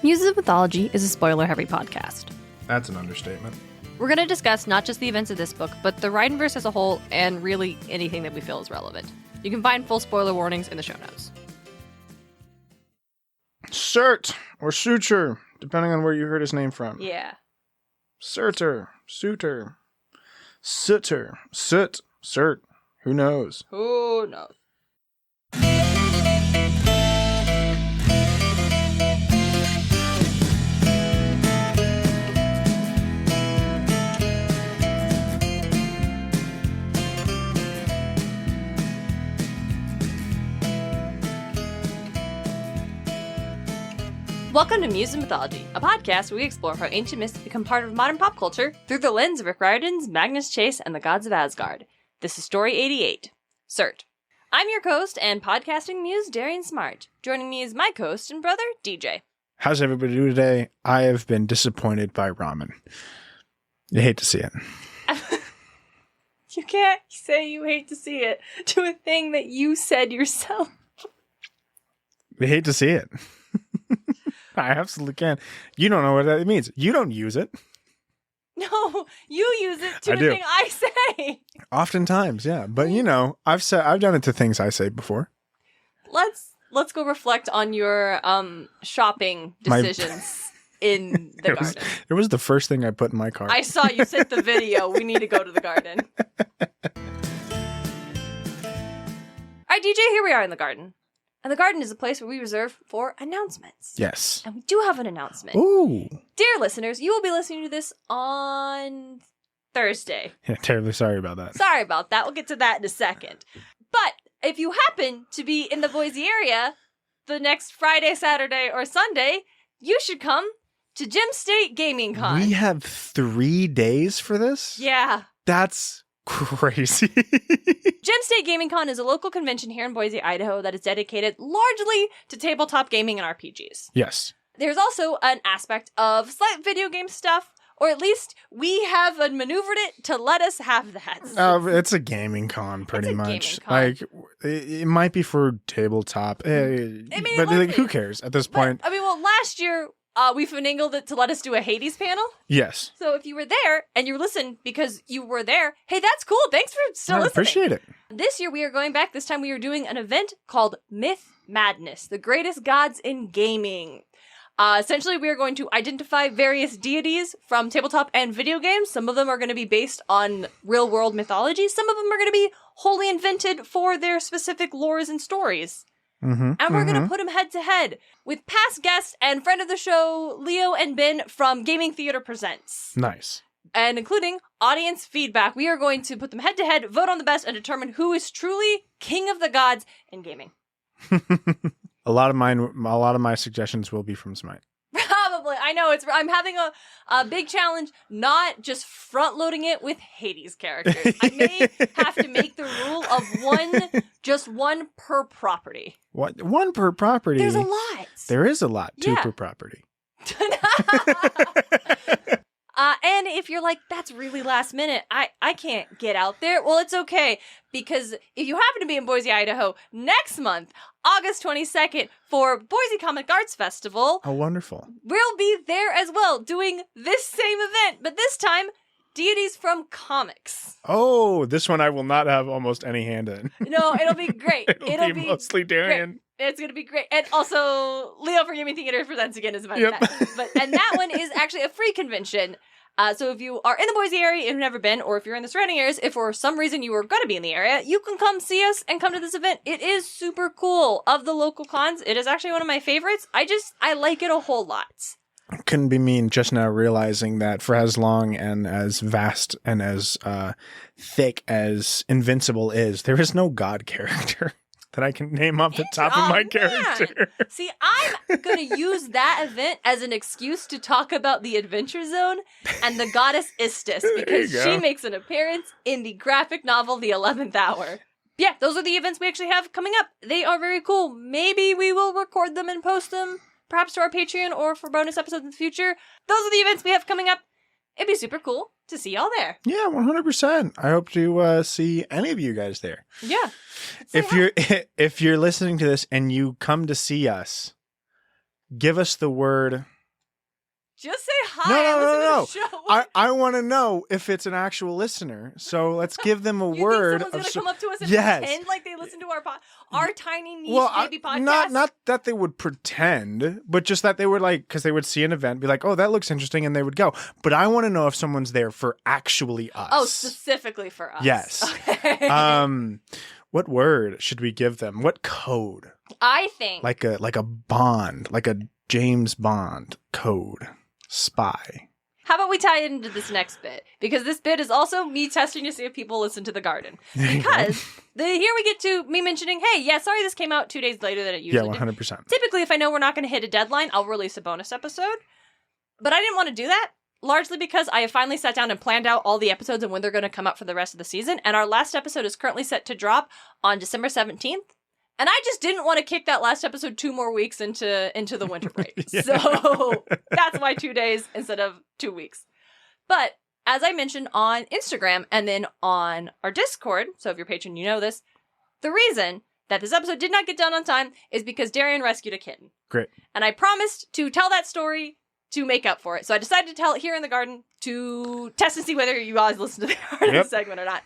Muses of Mythology is a spoiler-heavy podcast. That's an understatement. We're going to discuss not just the events of this book, but the Rhineverse as a whole, and really anything that we feel is relevant. You can find full spoiler warnings in the show notes. Surt, or Suture, depending on where you heard his name from. Yeah. Surter, Suter, Sutter, Soot, Surt. Who knows? Who knows? Welcome to Muses of Mythology, a podcast where we explore how ancient myths become part of modern pop culture through the lens of Rick Riordan's Magnus Chase and the Gods of Asgard. This is Story 88, Surt. I'm your co-host and podcasting muse, Darien Smart. Joining me is my co-host and brother, DJ. How's everybody doing today? I have been disappointed by ramen. You hate to see it. You can't say you hate to see it to a thing that you said yourself. You hate to see it. I absolutely can. You don't know what that means. You don't use it. No, you use it to I a do. thing I say. Oftentimes, yeah. But you know, I've done it to things I say before. Let's go reflect on your shopping decisions in the garden. It was the first thing I put in my cart. I saw you sent the video. We need to go to the garden. All right, DJ, here we are in the garden. And the garden is a place where we reserve for announcements. Yes. And we do have an announcement. Ooh. Dear listeners, you will be listening to this on Thursday. Yeah, terribly sorry about that. Sorry about that. We'll get to that in a second. But if you happen to be in the Boise area the next Friday, Saturday, or Sunday, you should come to Gem State Gaming Con. We have 3 days for this? Yeah. That's crazy. Gem State Gaming Con is a local convention here in Boise, Idaho that is dedicated largely to tabletop gaming and RPGs. Yes. There's also an aspect of slight video game stuff, or at least we have maneuvered it to let us have that. It's a gaming con, pretty much. Gaming con. Like, it might be for tabletop, but like, who cares at this point? But, last year we finagled it to let us do a Hades panel. Yes. So if you were there and you listened because you were there, hey, that's cool. Thanks for still listening. I appreciate it. This year we are going back. This time we are doing an event called Myth Madness, the greatest gods in gaming. Essentially, we are going to identify various deities from tabletop and video games. Some of them are going to be based on real-world mythology. Some of them are going to be wholly invented for their specific lores and stories. Mm-hmm, and we're going to put them head-to-head with past guest and friend of the show, Leo and Ben from Gaming Theater Presents. Nice. And including audience feedback. We are going to put them head-to-head, vote on the best, and determine who is truly king of the gods in gaming. A lot of my suggestions will be from SMITE. Probably. I know. I'm having a big challenge, not just front-loading it with Hades characters. I may have to make the rule of one per property. What? One per property? There's a lot. There is a lot. Yeah. 2 per property. And if you're like, that's really last minute, I can't get out there. Well, it's okay, because if you happen to be in Boise, Idaho, next month, August 22nd, for Boise Comic Arts Festival. Oh, wonderful. We'll be there as well, doing this same event, but this time, deities from comics. Oh, this one I will not have almost any hand in. No, it'll be great. It'll be mostly Darien. It's going to be great. And also, Leo for Gaming Theater Presents again is about Yep. that. And that one is actually a free convention. So if you are in the Boise area and you've never been, or if you're in the surrounding areas, if for some reason you were going to be in the area, you can come see us and come to this event. It is super cool. Of the local cons, it is actually one of my favorites. I like it a whole lot. Couldn't be mean just now realizing that for as long and as vast and as thick as Invincible is, there is no god character that I can name off the top of my character. See, I'm going to use that event as an excuse to talk about the Adventure Zone and the goddess Istis, because she makes an appearance in the graphic novel The 11th Hour. Yeah, those are the events we actually have coming up. They are very cool. Maybe we will record them and post them, perhaps to our Patreon or for bonus episodes in the future. Those are the events we have coming up. It'd be super cool to see y'all there. Yeah, 100%. I hope to see any of you guys there. Yeah. If you're listening to this and you come to see us, give us the word. Just say hi. No. To the show. I want to know if it's an actual listener. So let's give them a word. Think someone's gonna come up to us and pretend like they listen to our tiny niche baby podcast? Not that they would pretend, but just that they would because they would see an event, be like, "Oh, that looks interesting," and they would go. But I want to know if someone's there for actually us. Oh, specifically for us. Yes. Okay. What word should we give them? What code? I think like a Bond, like a James Bond code. Spy. How about we tie it into this next bit? Because this bit is also me testing to see if people listen to the garden. Because here we get to me mentioning, hey, yeah, sorry this came out 2 days later than it usually did. 100%. Typically, if I know we're not going to hit a deadline, I'll release a bonus episode. But I didn't want to do that, largely because I have finally sat down and planned out all the episodes and when they're going to come out for the rest of the season. And our last episode is currently set to drop on December 17th. And I just didn't want to kick that last episode 2 more weeks into the winter break. Yeah. So that's why 2 days instead of 2 weeks. But as I mentioned on Instagram and then on our Discord, so if you're a patron, you know this, the reason that this episode did not get done on time is because Darien rescued a kitten. Great. And I promised to tell that story to make up for it. So I decided to tell it here in the garden to test and see whether you guys listen to the garden segment or not.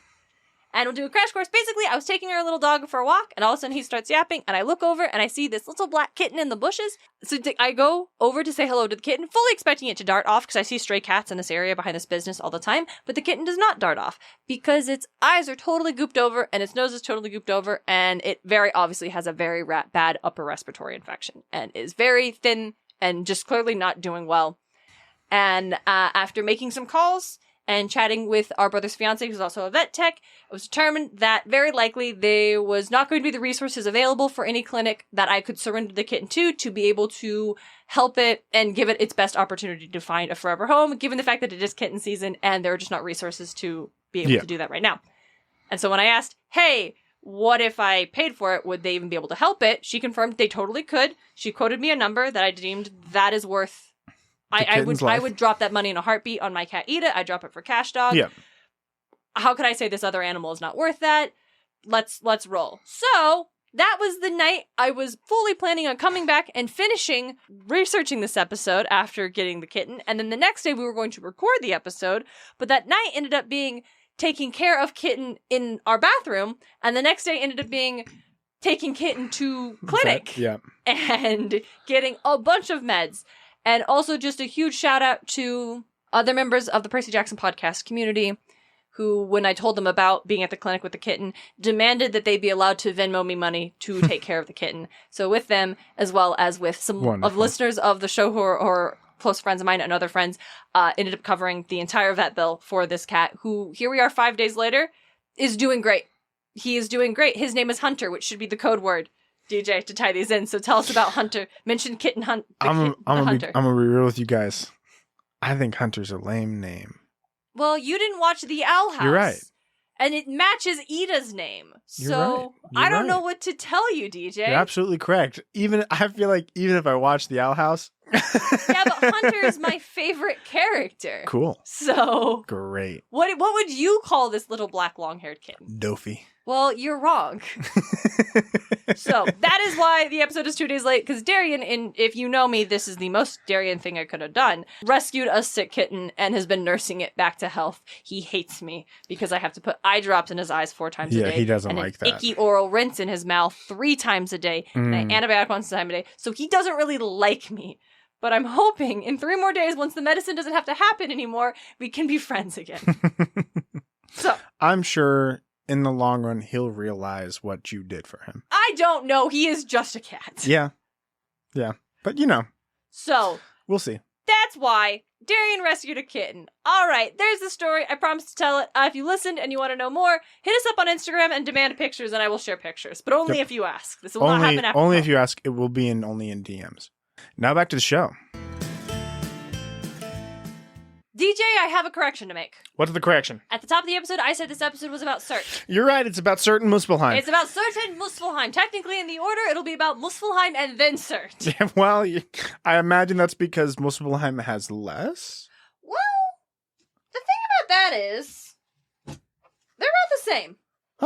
And we'll do a crash course. Basically, I was taking our little dog for a walk, and all of a sudden he starts yapping, and I look over, and I see this little black kitten in the bushes. So I go over to say hello to the kitten, fully expecting it to dart off, because I see stray cats in this area behind this business all the time, but the kitten does not dart off, because its eyes are totally gooped over, and its nose is totally gooped over, and it very obviously has a very bad upper respiratory infection, and is very thin, and just clearly not doing well. And after making some calls and chatting with our brother's fiance, who's also a vet tech, it was determined that very likely there was not going to be the resources available for any clinic that I could surrender the kitten to be able to help it and give it its best opportunity to find a forever home, given the fact that it is kitten season and there are just not resources to be able to do that right now. And so when I asked, hey, what if I paid for it? Would they even be able to help it? She confirmed they totally could. She quoted me a number that I deemed that is worth... I would drop that money in a heartbeat on my cat Ida. I'd drop it for Cash Dog. Yeah. How could I say this other animal is not worth that? Let's roll. So that was the night I was fully planning on coming back and finishing researching this episode after getting the kitten. And then the next day we were going to record the episode. But that night ended up being taking care of kitten in our bathroom. And the next day ended up being taking kitten to clinic. And getting a bunch of meds. And also just a huge shout out to other members of the Percy Jackson podcast community who, when I told them about being at the clinic with the kitten, demanded that they be allowed to Venmo me money to take care of the kitten. So with them, as well as with some of listeners of the show who are close friends of mine and other friends, ended up covering the entire vet bill for this cat, who, here we are 5 days later, is doing great. He is doing great. His name is Hunter, which should be the code word. DJ, to tie these in. So tell us about Hunter. Mention Kitten Hunt. I'm gonna be real with you guys. I think Hunter's a lame name. Well, you didn't watch The Owl House. You're right. And it matches Ida's name. So I don't know what to tell you, DJ. You're absolutely correct. I feel like even if I watch The Owl House. Yeah, but Hunter is my favorite character. Cool. So great. What would you call this little black long-haired kitten? Doofy. Well, you're wrong. So that is why the episode is 2 days late, because Darien, if you know me, this is the most Darien thing I could have done, rescued a sick kitten and has been nursing it back to health. He hates me because I have to put eye drops in his eyes 4 times a day. Yeah, he doesn't like that. Icky oral rinse in his mouth 3 times a day, and an antibiotic once a time a day. So he doesn't really like me. But I'm hoping in 3 more days, once the medicine doesn't have to happen anymore, we can be friends again. So I'm sure in the long run, he'll realize what you did for him. I don't know. He is just a cat. Yeah. But So we'll see. That's why Darien rescued a kitten. All right, there's the story. I promised to tell it. If you listened and you want to know more, hit us up on Instagram and demand pictures, and I will share pictures. But only if you ask. This will not happen after. Only if you ask. It will be only in DMs. Now back to the show. DJ, I have a correction to make. What's the correction? At the top of the episode, I said this episode was about Surt. You're right. It's about Surt and Muspelheim. It's about Surt and Muspelheim. Technically, in the order, it'll be about Muspelheim and then Surt. Yeah, well, I imagine that's because Muspelheim has less. Well, the thing about that is, they're about the same.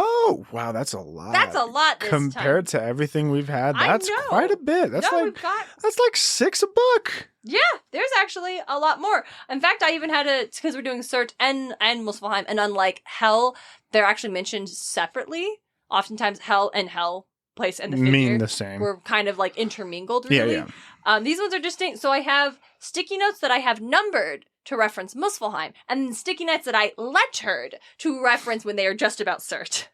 Oh, wow, that's a lot. That's a lot this compared to everything we've had. I That's know. quite a bit. That's that's like 6 a book. Yeah, there's actually a lot more. In fact, I even had because we're doing Surt and Muspelheim, and unlike Hell, they're actually mentioned separately. Oftentimes, Hell and Hell place and the figure mean the same. We're kind of like intermingled, really. Yeah. These ones are distinct. So I have sticky notes that I have numbered to reference Muspelheim, and sticky notes that I lettered to reference when they are just about Surt.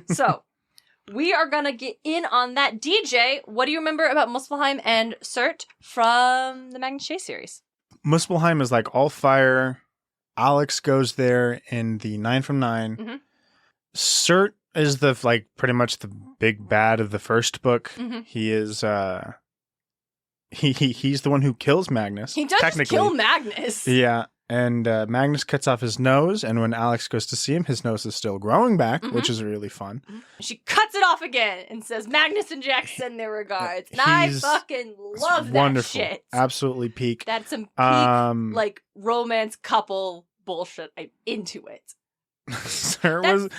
So we are gonna get in on that. DJ, what do you remember about Muspelheim and Surt from the Magnus Chase series? Muspelheim is like all fire. Alex goes there in the 9 from 9. Mm-hmm. Surt is the like pretty much the big bad of the first book. Mm-hmm. He is he's the one who kills Magnus. He does technically kill Magnus. Yeah, and Magnus cuts off his nose, and when Alex goes to see him, his nose is still growing back, which is really fun. She cuts it off again and says, Magnus and Jack send their regards. And I fucking love that wonderful. shit. Absolutely peak. That's some peak, like, romance couple bullshit. I'm into it. Surt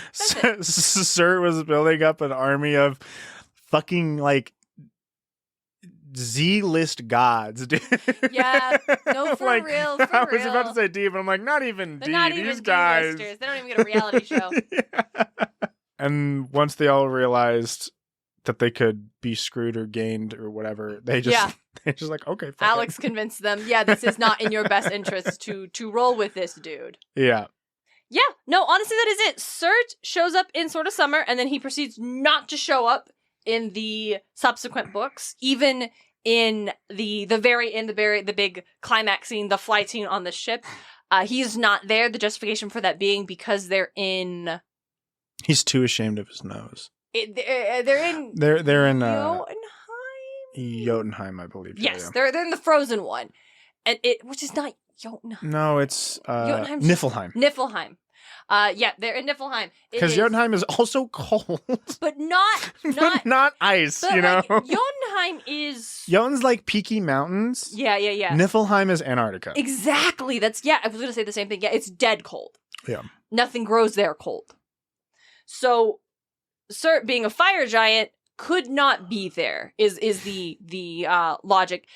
was building up an army of fucking, like, Z-list gods, dude. Yeah, no, for like, real, I was about to say D, but I'm like, not even They're D. not even These guys. D-listers. They don't even get a reality show. Yeah. And once they all realized that they could be screwed or gained or whatever, they just like, okay, fuck Alex convinced them, yeah, this is not in your best interest to roll with this dude. Yeah. Yeah, no, honestly, that is it. Surt shows up in Sword of Summer, and then he proceeds not to show up in the subsequent books, even in the big climax scene, the flight scene on the ship. He's not there. The justification for that being because they're in. He's too ashamed of his nose. They're in. They're in Jotunheim. Jotunheim, I believe. Yes, they're in the frozen one, and which is not Jotunheim. No, it's Niflheim. Niflheim. Yeah, they're in Niflheim. Because Jotunheim is also cold. But not ice, but you know? Like, Jotunheim is... Jotun's like peaky mountains. Yeah. Niflheim is Antarctica. Exactly. I was going to say the same thing. Yeah, it's dead cold. Yeah. Nothing grows there cold. So, Surt, being a fire giant, could not be there, is the logic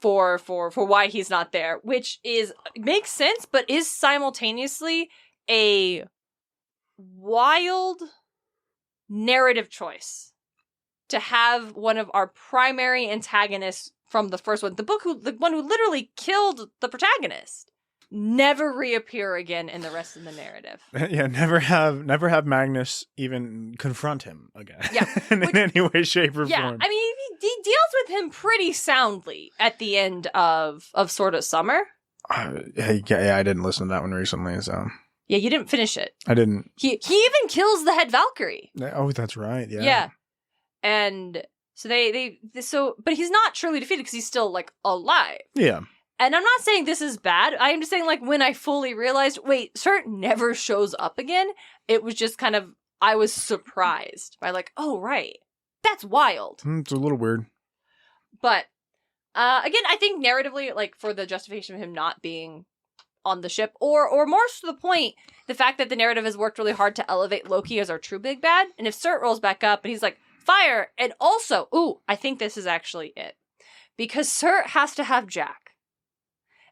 for why he's not there, which makes sense, but is simultaneously a wild narrative choice to have one of our primary antagonists from the first one, the one who literally killed the protagonist, never reappear again in the rest of the narrative. Yeah, never have Magnus even confront him again. Yeah, in any way, shape, or yeah, form. I mean, he deals with him pretty soundly at the end of Sword of Summer. Yeah, I didn't listen to that one recently, so. Yeah, you didn't finish it. I didn't. He even kills the head Valkyrie. Oh, that's right. Yeah. Yeah, and so but he's not truly defeated because he's still like alive. Yeah. And I'm not saying this is bad. I am just saying, like, when I fully realized, wait, Surt never shows up again, it was just kind of, I was surprised by, like, oh, right. That's wild. It's a little weird. But, again, I think narratively, like, for the justification of him not being on the ship, or more to the point, the fact that the narrative has worked really hard to elevate Loki as our true big bad, and if Surt rolls back up and he's like, fire, and also, I think this is actually it. Because Surt has to have Jack.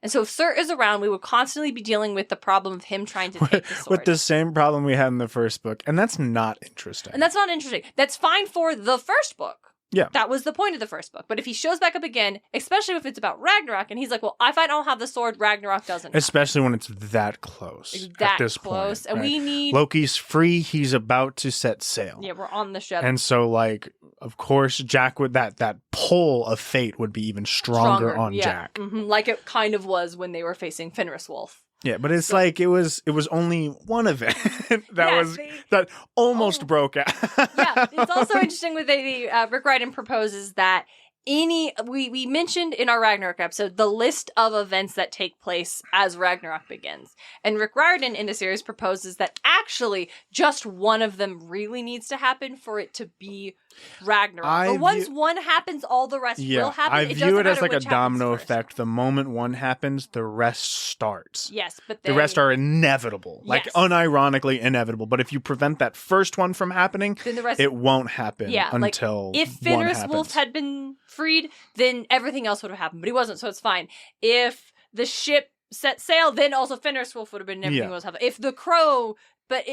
And so if Surt is around, we would constantly be dealing with the problem of him trying to take the sword. With the same problem we had in the first book. And that's not interesting. And that's not interesting. That's fine for the first book. Yeah. That was the point of the first book. But if he shows back up again, especially if it's about Ragnarok, and he's like, well, if I don't have the sword, Ragnarok doesn't. Especially when it's that close. That at this close. Point, and right? we need... Loki's free. He's about to set sail. Yeah, we're on the ship. And so, like, of course, Jack would... That pull of fate would be even stronger on Jack. Mm-hmm. Like it kind of was when they were facing Fenris Wolf. Yeah, but it's like it was only one event that almost broke out. Yeah, it's also interesting with Rick Riordan proposes that we mentioned in our Ragnarok episode the list of events that take place as Ragnarok begins. And Rick Riordan in the series proposes that actually just one of them really needs to happen for it to be Ragnarok. Or once one happens, all the rest will happen. I view it as like a domino effect. The moment one happens, the rest starts. Yes, but then, the rest are inevitable. Like unironically inevitable. But if you prevent that first one from happening, then the rest, it won't happen until if Fenris Wolf had been freed, then everything else would have happened. But he wasn't, so it's fine. If the ship set sail, then also Fenris Wolf would have been and everything was happening. If the crow, but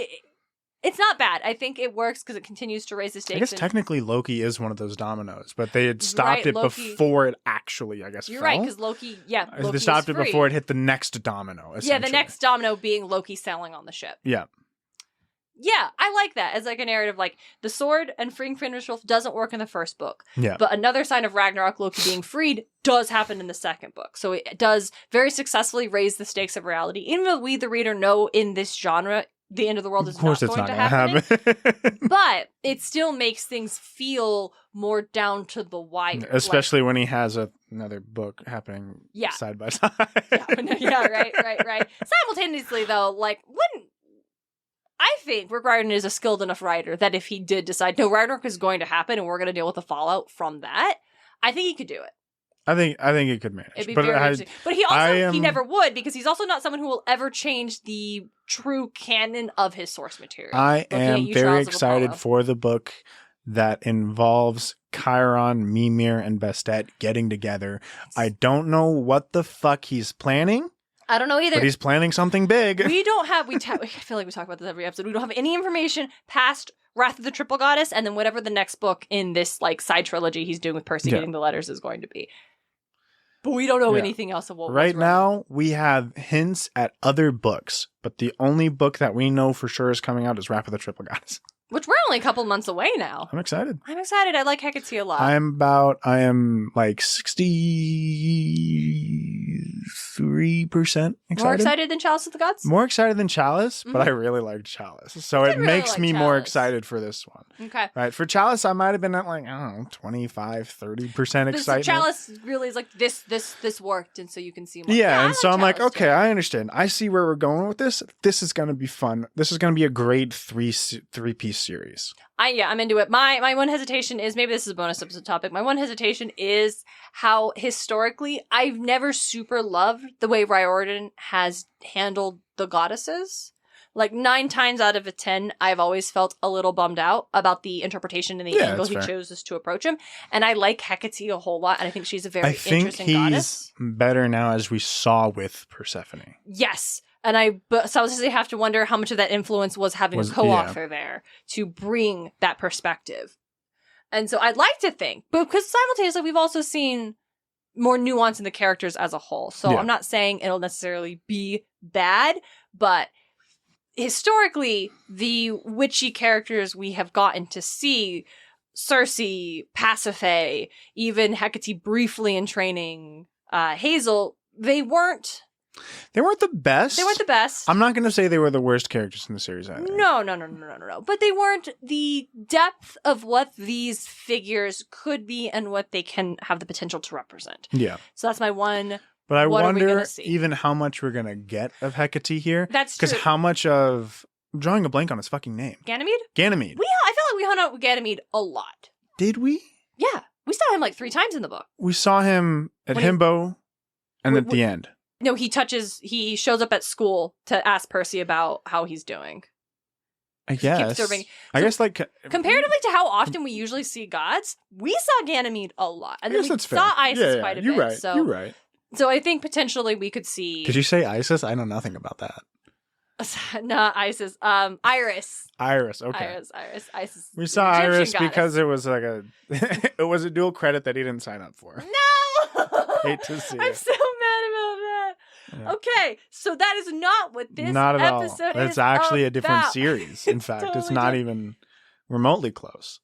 it's not bad. I think it works because it continues to raise the stakes. I guess technically Loki is one of those dominoes, but they had stopped it before it actually, I guess, You're fell. right, because Loki they stopped it before it hit the next domino, Yeah, the next domino being Loki sailing on the ship. Yeah. Yeah, I like that as like a narrative. Like the sword and freeing Fenris Wolf doesn't work in the first book. Yeah. But another sign of Ragnarok, Loki being freed, does happen in the second book. So it does very successfly raise the stakes of reality. Even though we, the reader, know in this genre, the end of the world is not going to happen. But it still makes things feel more down to the wire. Especially when he has another book happening side by side. Right. Simultaneously, though, like, I think Rick Riordan is a skilled enough writer that if he did decide, no, Ragnarok is going to happen and we're going to deal with the fallout from that, I think he could do it. I think he could manage. It'd be very interesting. But he never would, because he's also not someone who will ever change the true canon of his source material. I am very excited for the book that involves Chiron, Mimir, and Bastet getting together. I don't know what the fuck he's planning. I don't know either. But he's planning something big. We don't have, I feel like we talk about this every episode. We don't have any information past Wrath of the Triple Goddess and then whatever the next book in this like side trilogy he's doing with Percy getting the letters is going to be. But we don't know anything else of what right now, we have hints at other books, but the only book that we know for sure is coming out is Wrath of the Triple Goddess. Which we're only a couple months away now. I'm excited. I like Hecate a lot. I am like 63% excited. More excited than Chalice of the Gods? More excited than Chalice, but I really liked Chalice. So it makes me more excited for this one. Okay. Right. For Chalice, I might have been at like, I don't know, 25, 30% excitement. Chalice really is like, this worked, and so you can see more. Yeah, and so I'm like, okay, I understand. I see where we're going with this. This is going to be fun. This is going to be a great three-piece series. I'm into it. My one hesitation is, maybe this is a bonus episode topic, my one hesitation is how historically I've never super loved the way Riordan has handled the goddesses. Like 9 times out of 10, I've always felt a little bummed out about the interpretation and the angle he chose to approach him. And I like Hecate a whole lot, and I think she's a very interesting goddess. I think he's better now, as we saw with Persephone. Yes. And I obviously have to wonder how much of that influence was having a co-author there to bring that perspective. And so I'd like to think, but because simultaneously we've also seen more nuance in the characters as a whole. So I'm not saying it'll necessarily be bad, but historically, the witchy characters we have gotten to see, Circe, Pasiphae, even Hecate briefly in training, Hazel, they weren't the best. I'm not going to say they were the worst characters in the series either. No. But they weren't the depth of what these figures could be and what they can have the potential to represent. Yeah. So that's my one. But I wonder even how much we're going to get of Hecate here. That's true. Because how much of... I'm drawing a blank on his fucking name. Ganymede? I feel like we hung out with Ganymede a lot. Did we? Yeah. We saw him like 3 times in the book. We saw him at Himbo and at the end. No, he shows up at school to ask Percy about how he's doing. I guess. I guess like... Comparatively to how often we usually see gods, we saw Ganymede a lot. And then we saw Isis quite a bit. You're right. So I think potentially we could see... Did you say Isis? I know nothing about that. Not Isis. Iris. Iris, okay. Isis. We saw Egyptian Iris goddess. Because it was like it was a dual credit that he didn't sign up for. No! Hate to see I'm so mad about that. Yeah. Okay, so that is not what this episode is. It's actually a different series. In fact, totally it's not even remotely close.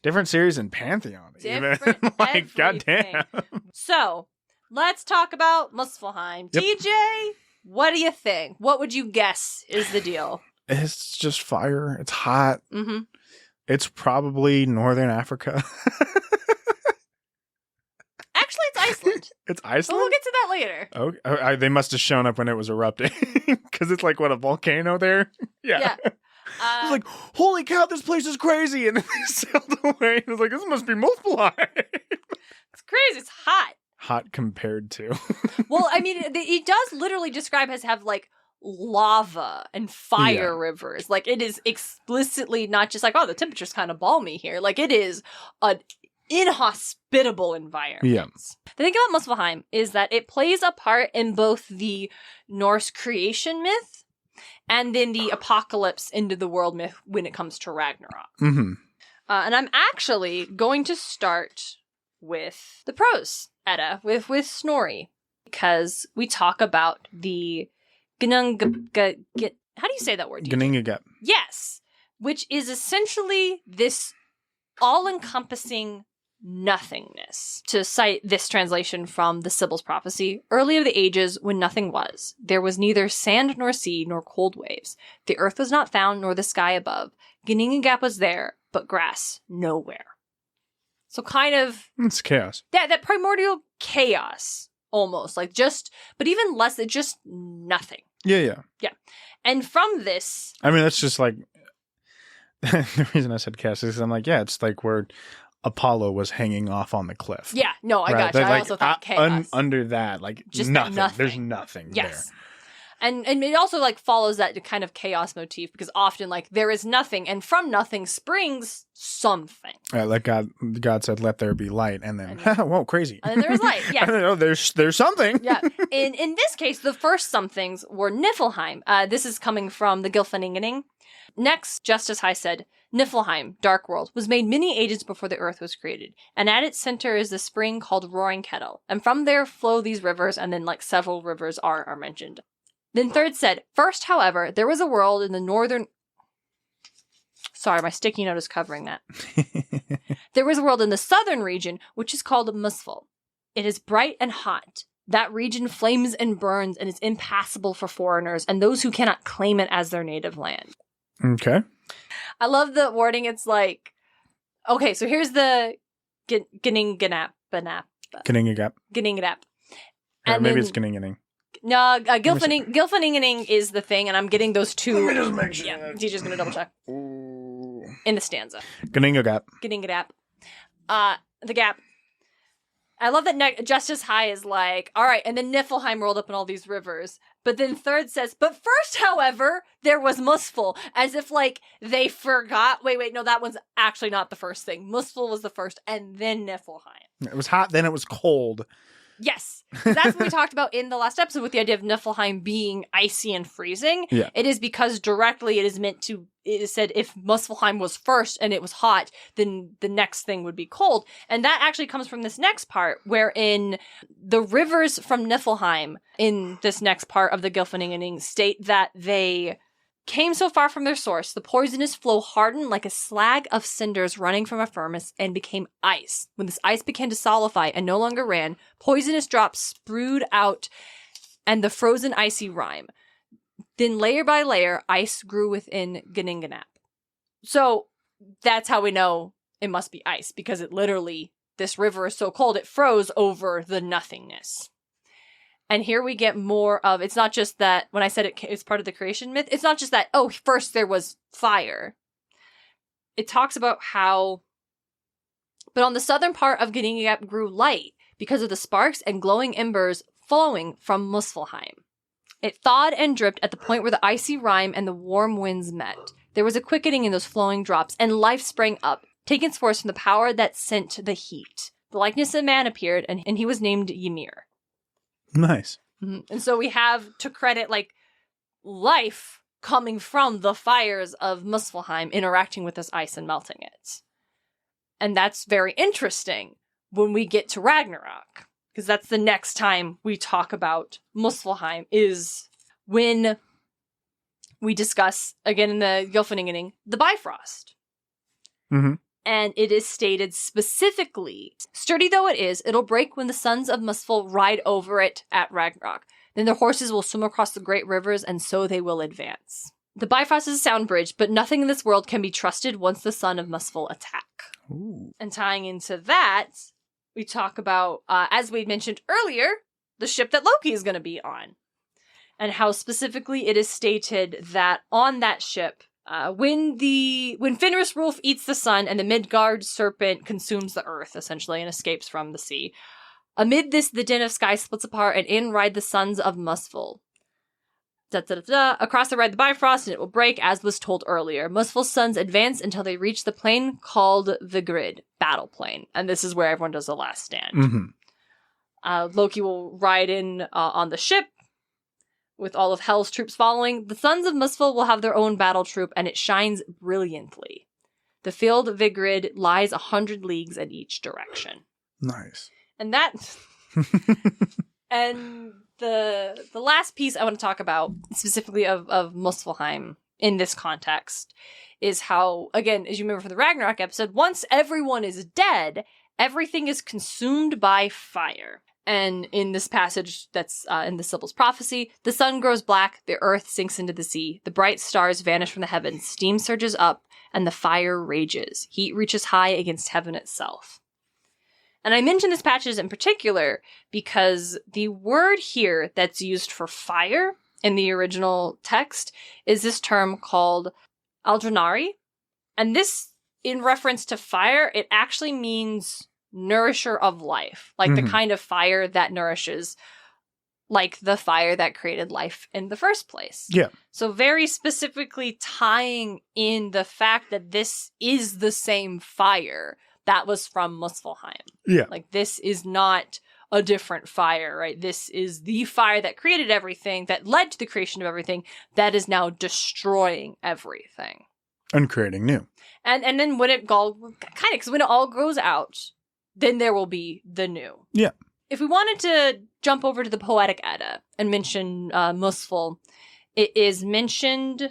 Different series in Pantheon. Different like, goddamn. So, let's talk about Muspelheim. Yep. DJ, what do you think? What would you guess is the deal? It's just fire. It's hot. Mm-hmm. It's probably Northern Africa. Iceland. It's But Iceland? we'll get to that later. Okay. They must have shown up when it was erupting. Because it's like, what, a volcano there? Yeah. It's like, holy cow, this place is crazy. And then they sailed away. And it's like, this must be Muspelheim. It's crazy. It's hot. Hot compared to. Well, I mean, it does literally describe as have like lava and fire rivers. Like it is explicitly not just like, oh, the temperature's kind of balmy here. Like it is an inhospitable environment. Yeah. The thing about Muspelheim is that it plays a part in both the Norse creation myth and in the apocalypse into the world myth when it comes to Ragnarok. Mm-hmm. And I'm actually going to start with the prose Edda, with Snorri, because we talk about the how do you say that word? Gningagap. Yes, which is essentially this all-encompassing nothingness. To cite this translation from the Sibyl's prophecy, early of the ages when nothing was, there was neither sand nor sea nor cold waves. The earth was not found nor the sky above. Gningagap was there, but grass nowhere. So kind of... It's chaos. That primordial chaos, almost. Like just... But even less, it's just nothing. Yeah. And from this... I mean, that's just like... The reason I said chaos is I'm like, yeah, it's like where Apollo was hanging off on the cliff. Yeah, no, I got you. I also thought chaos. Under that, like just nothing. nothing. There's nothing there. And it also like follows that kind of chaos motif because often like there is nothing and from nothing springs something. Like God said, "Let there be light," and then whoa, crazy. And then there was light. Yeah, oh, there's something. Yeah. In this case, the first somethings were Niflheim. This is coming from the Gylfaginning. Next, just as I said, Niflheim, Dark World, was made many ages before the earth was created, and at its center is the spring called Roaring Kettle, and from there flow these rivers, and then like several rivers are mentioned. Then third said, first, however, there was a world in the northern... Sorry, my sticky note is covering that. There was a world in the southern region, which is called Muspel. It is bright and hot. That region flames and burns and is impassable for foreigners and those who cannot claim it as their native land. Okay. I love the wording. It's like, okay, so here's the Gningagap. Gningagap. Or maybe it's Gninganing. No, Gylfaginning is the thing, and I'm getting those two. Let me just make sure. Yeah, DJ's gonna double check. Ooh. In the stanza. Gningagap. The gap. I love that just as high is like, all right, and then Niflheim rolled up in all these rivers. But then third says, but first, however, there was Muspel, as if like they forgot. Wait, no, that one's actually not the first thing. Muspel was the first, and then Niflheim. It was hot, then it was cold. Yes, that's what we talked about in the last episode with the idea of Niflheim being icy and freezing. Yeah. It is because directly it is meant to, it is said if Muspelheim was first and it was hot, then the next thing would be cold. And that actually comes from this next part, wherein the rivers from Niflheim in this next part of the Gylfaginning state that they came so far from their source, the poisonous flow hardened like a slag of cinders running from a furnace and became ice. When this ice began to solidify and no longer ran, poisonous drops spewed out and the frozen icy rime. Then layer by layer, ice grew within Gningagap. So that's how we know it must be ice, because it literally, this river is so cold, it froze over the nothingness. And here we get more of, it's not just that, when I said it's part of the creation myth, it's not just that, oh, first there was fire. It talks about how, but on the southern part of Gningagap grew light because of the sparks and glowing embers flowing from Muspelheim. It thawed and dripped at the point where the icy rime and the warm winds met. There was a quickening in those flowing drops, and life sprang up, taking its force from the power that sent the heat. The likeness of man appeared, and he was named Ymir. Nice. Mm-hmm. And so we have to credit like life coming from the fires of Muspelheim interacting with this ice and melting it. And that's very interesting when we get to Ragnarok, because that's the next time we talk about Muspelheim, is when we discuss, again in the Gylfaginning, the Bifrost. Mm-hmm. And it is stated specifically, sturdy though it is, it'll break when the sons of Muspel ride over it at Ragnarok. Then their horses will swim across the great rivers, and so they will advance. The Bifrost is a sound bridge, but nothing in this world can be trusted once the son of Muspel attack. Ooh. And tying into that, we talk about, as we mentioned earlier, the ship that Loki is going to be on. And how specifically it is stated that on that ship, when Fenris Wolf eats the sun and the Midgard serpent consumes the earth, essentially, and escapes from the sea, amid this, the din of sky splits apart, and in ride the sons of Muspel. Across the ride the Bifrost, and it will break, as was told earlier. Muspel's sons advance until they reach the plane called the Grid, battle plane. And this is where everyone does the last stand. Mm-hmm. Loki will ride in on the ship, with all of Hel's troops following. The sons of Muspel will have their own battle troop, and it shines brilliantly. The field of Vigrid lies 100 leagues in each direction. Nice. And that... and... The last piece I want to talk about, specifically of Muspelheim in this context, is how, again, as you remember from the Ragnarok episode, once everyone is dead, everything is consumed by fire. And in this passage that's in the Sibyl's prophecy, the sun grows black, the earth sinks into the sea, the bright stars vanish from the heavens, steam surges up, and the fire rages. Heat reaches high against heaven itself. And I mention this passage in particular because the word here that's used for fire in the original text is this term called aldranari. And this, in reference to fire, it actually means nourisher of life. Like the kind of fire that nourishes, like the fire that created life in the first place. Yeah. So very specifically tying in the fact that this is the same fire that was from Muspelheim. Yeah. Like, this is not a different fire, right? This is the fire that created everything, that led to the creation of everything, that is now destroying everything. And creating new. And then when it all, kind of, because when it all grows out, then there will be the new. Yeah. If we wanted to jump over to the Poetic Edda and mention Muspel, it is mentioned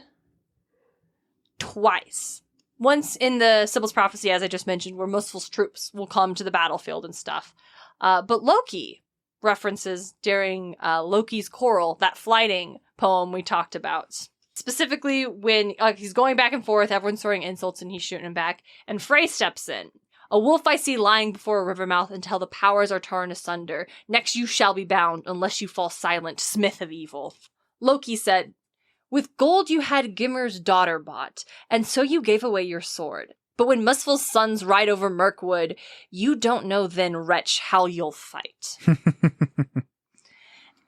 twice. Once in the Sibyl's prophecy, as I just mentioned, where Muspel's troops will come to the battlefield and stuff. But Loki references during Loki's Choral, that flighting poem we talked about. Specifically when he's going back and forth, everyone's throwing insults and he's shooting him back. And Frey steps in. A wolf I see lying before a river mouth until the powers are torn asunder. Next you shall be bound unless you fall silent, smith of evil. Loki said, with gold you had Gymer's daughter bought, and so you gave away your sword. But when Muspel's sons ride over Mirkwood, you don't know then, wretch, how you'll fight.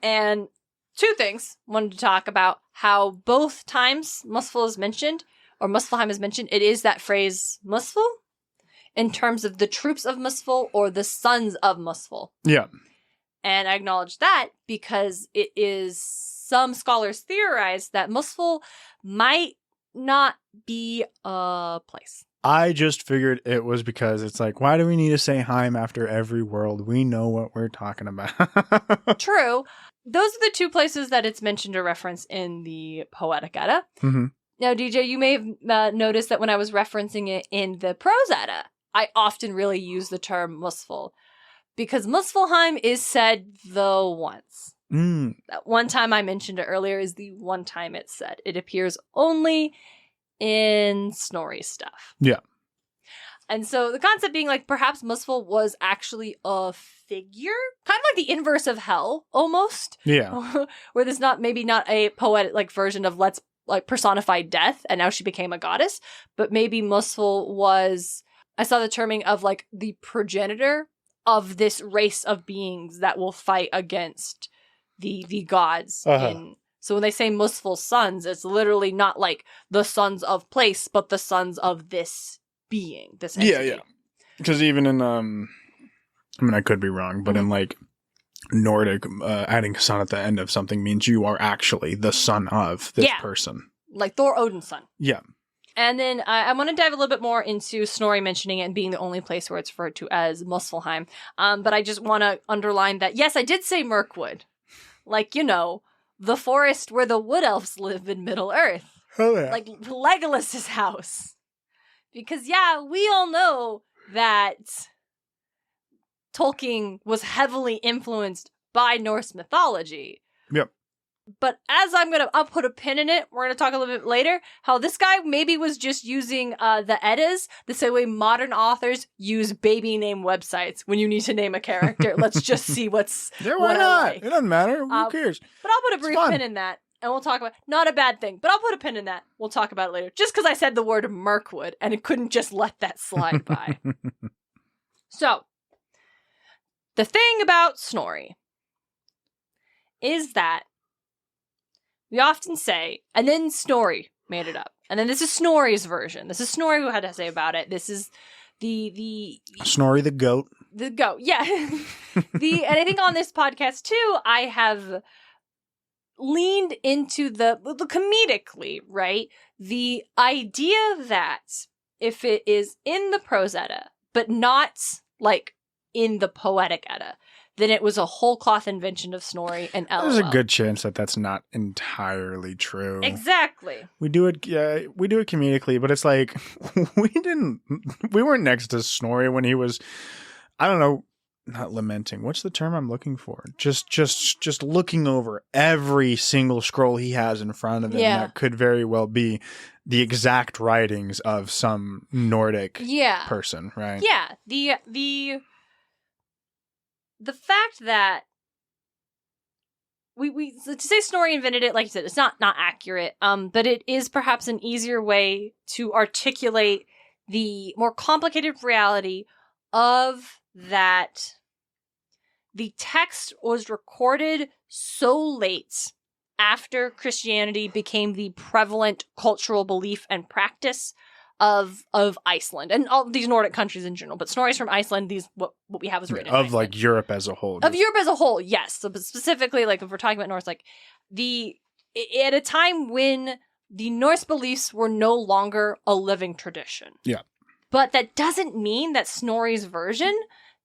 And two things I wanted to talk about: how both times Muspel is mentioned, or Muspelheim is mentioned, it is that phrase Muspel, in terms of the troops of Muspel or the sons of Muspel. Yeah. And I acknowledge that because it is, some scholars theorize that Muspel might not be a place. I just figured it was because it's like, why do we need to say Heim after every world? We know what we're talking about. True. Those are the two places that it's mentioned or referenced in the Poetic Edda. Mm-hmm. Now, DJ, you may have noticed that when I was referencing it in the Prose Edda, I often really use the term Muspel, because Muspelheim is said the once. That one time I mentioned it earlier is the one time it's said. It appears only in Snorri stuff. Yeah. And so the concept being like perhaps Muspel was actually a figure, kind of like the inverse of Hel, almost. Yeah. Where there's maybe not a poetic like version of let's like personify death and now she became a goddess, but maybe Muspel was, I saw the terming of like the progenitor of this race of beings that will fight against the gods. So when they say Muspel's sons, it's literally not like the sons of place, but the sons of this being, this entity. Yeah. Because even in, I mean, I could be wrong, but in like Nordic, adding son at the end of something means you are actually the son of this person. Like Thor, Odin's son. Yeah. And then I want to dive a little bit more into Snorri mentioning it and being the only place where it's referred to as Muspelheim. But I just want to underline that, yes, I did say Mirkwood. Like, you know, the forest where the wood elves live in Middle-earth. Oh, yeah. Like Legolas's house. Because, yeah, we all know that Tolkien was heavily influenced by Norse mythology. Yep. But as I'll put a pin in it, we're going to talk a little bit later, how this guy maybe was just using the Eddas the same way modern authors use baby name websites when you need to name a character. Let's just see what's Yeah, why what not? I like. It doesn't matter. Who cares? But I'll put a brief pin in that, and we'll talk about, not a bad thing, but I'll put a pin in that. We'll talk about it later. Just because I said the word Mirkwood, and it couldn't just let that slide by. So, the thing about Snorri is that we often say, and then Snorri made it up. And then this is Snorri's version. This is Snorri who had to say about it. This is the Snorri the goat. The goat, yeah. And I think on this podcast too, I have leaned into the comedically, right? The idea that if it is in the prose Edda, but not like in the poetic Edda, then it was a whole cloth invention of Snorri and LOL. There's a good chance that that's not entirely true. Exactly. We do it comedically, but it's like we weren't next to Snorri when he was, I don't know, not lamenting. What's the term I'm looking for? Just looking over every single scroll he has in front of him that could very well be the exact writings of some Nordic person, right? Yeah. The fact that we to say Snorri invented it, like you said, it's not accurate. But it is perhaps an easier way to articulate the more complicated reality of that. The text was recorded so late after Christianity became the prevalent cultural belief and practice of Iceland and all these Nordic countries in general, but Snorri's from Iceland. What we have is written in of Iceland. Like Europe as a whole. Of Europe as a whole, yes. So, but specifically, like if we're talking about Norse, like at a time when the Norse beliefs were no longer a living tradition. Yeah, but that doesn't mean that Snorri's version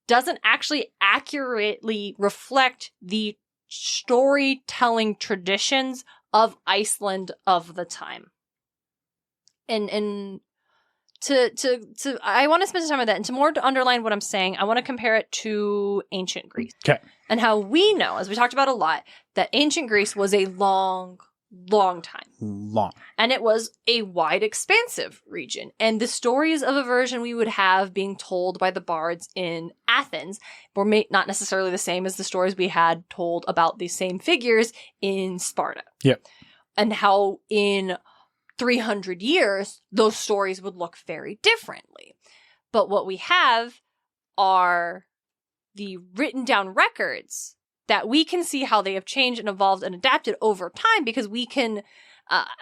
doesn't actually accurately reflect the storytelling traditions of Iceland of the time. And to I want to spend some time with that, and to underline what I'm saying, I want to compare it to ancient Greece. Okay. And how we know, as we talked about a lot, that ancient Greece was a long time. Long. And it was a wide, expansive region. And the stories of aversion we would have being told by the bards in Athens were not necessarily the same as the stories we had told about these same figures in Sparta. Yep. And how in 300 years, those stories would look very differently. But what we have are the written down records that we can see how they have changed and evolved and adapted over time, because we can,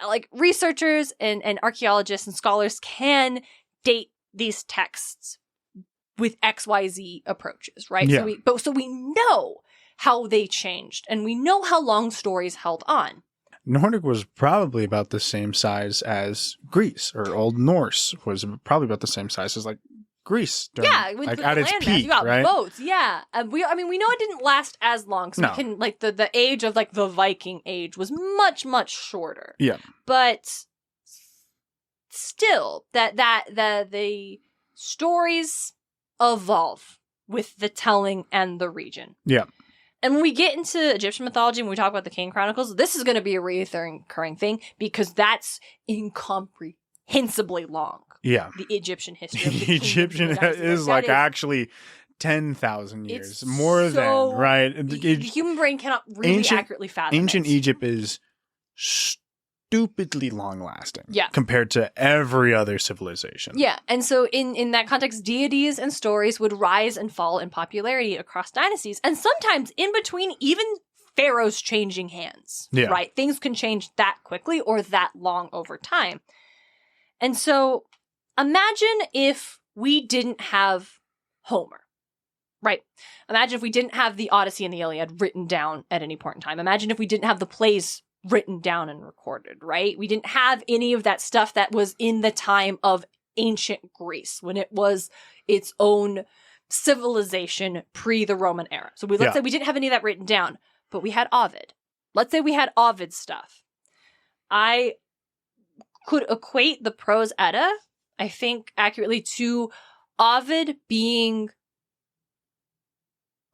like researchers and archaeologists and scholars can date these texts with XYZ approaches, right? Yeah. So we know how they changed, and we know how long stories held on. Nordic was probably about the same size as Greece, or Old Norse was probably about the same size as like Greece. With at its peak, you got right? boats, yeah. And we know it didn't last as long, so we can, like, the age of like the Viking age was much shorter. Yeah, but still, that the stories evolve with the telling and the region. Yeah. And when we get into Egyptian mythology, when we talk about the King Chronicles, this is going to be a recurring thing, because that's incomprehensibly long. Yeah. The Egyptian history. The Egyptian is like actually 10,000 years. More than, right? The human brain cannot really accurately fathom Ancient it. Egypt is stupidly long-lasting. Yeah. Compared to every other civilization. Yeah. And so in that context, deities and stories would rise and fall in popularity across dynasties. And sometimes in between, even pharaohs changing hands. Yeah. Right? Things can change that quickly or that long over time. And so imagine if we didn't have Homer. Right? Imagine if we didn't have the Odyssey and the Iliad written down at any point in time. Imagine if we didn't have the plays written down and recorded, right? We didn't have any of that stuff that was in the time of ancient Greece, when it was its own civilization pre the Roman era. So let's say we didn't have any of that written down, but we had Ovid. Let's say we had Ovid stuff. I could equate the prose Edda, I think, accurately to Ovid being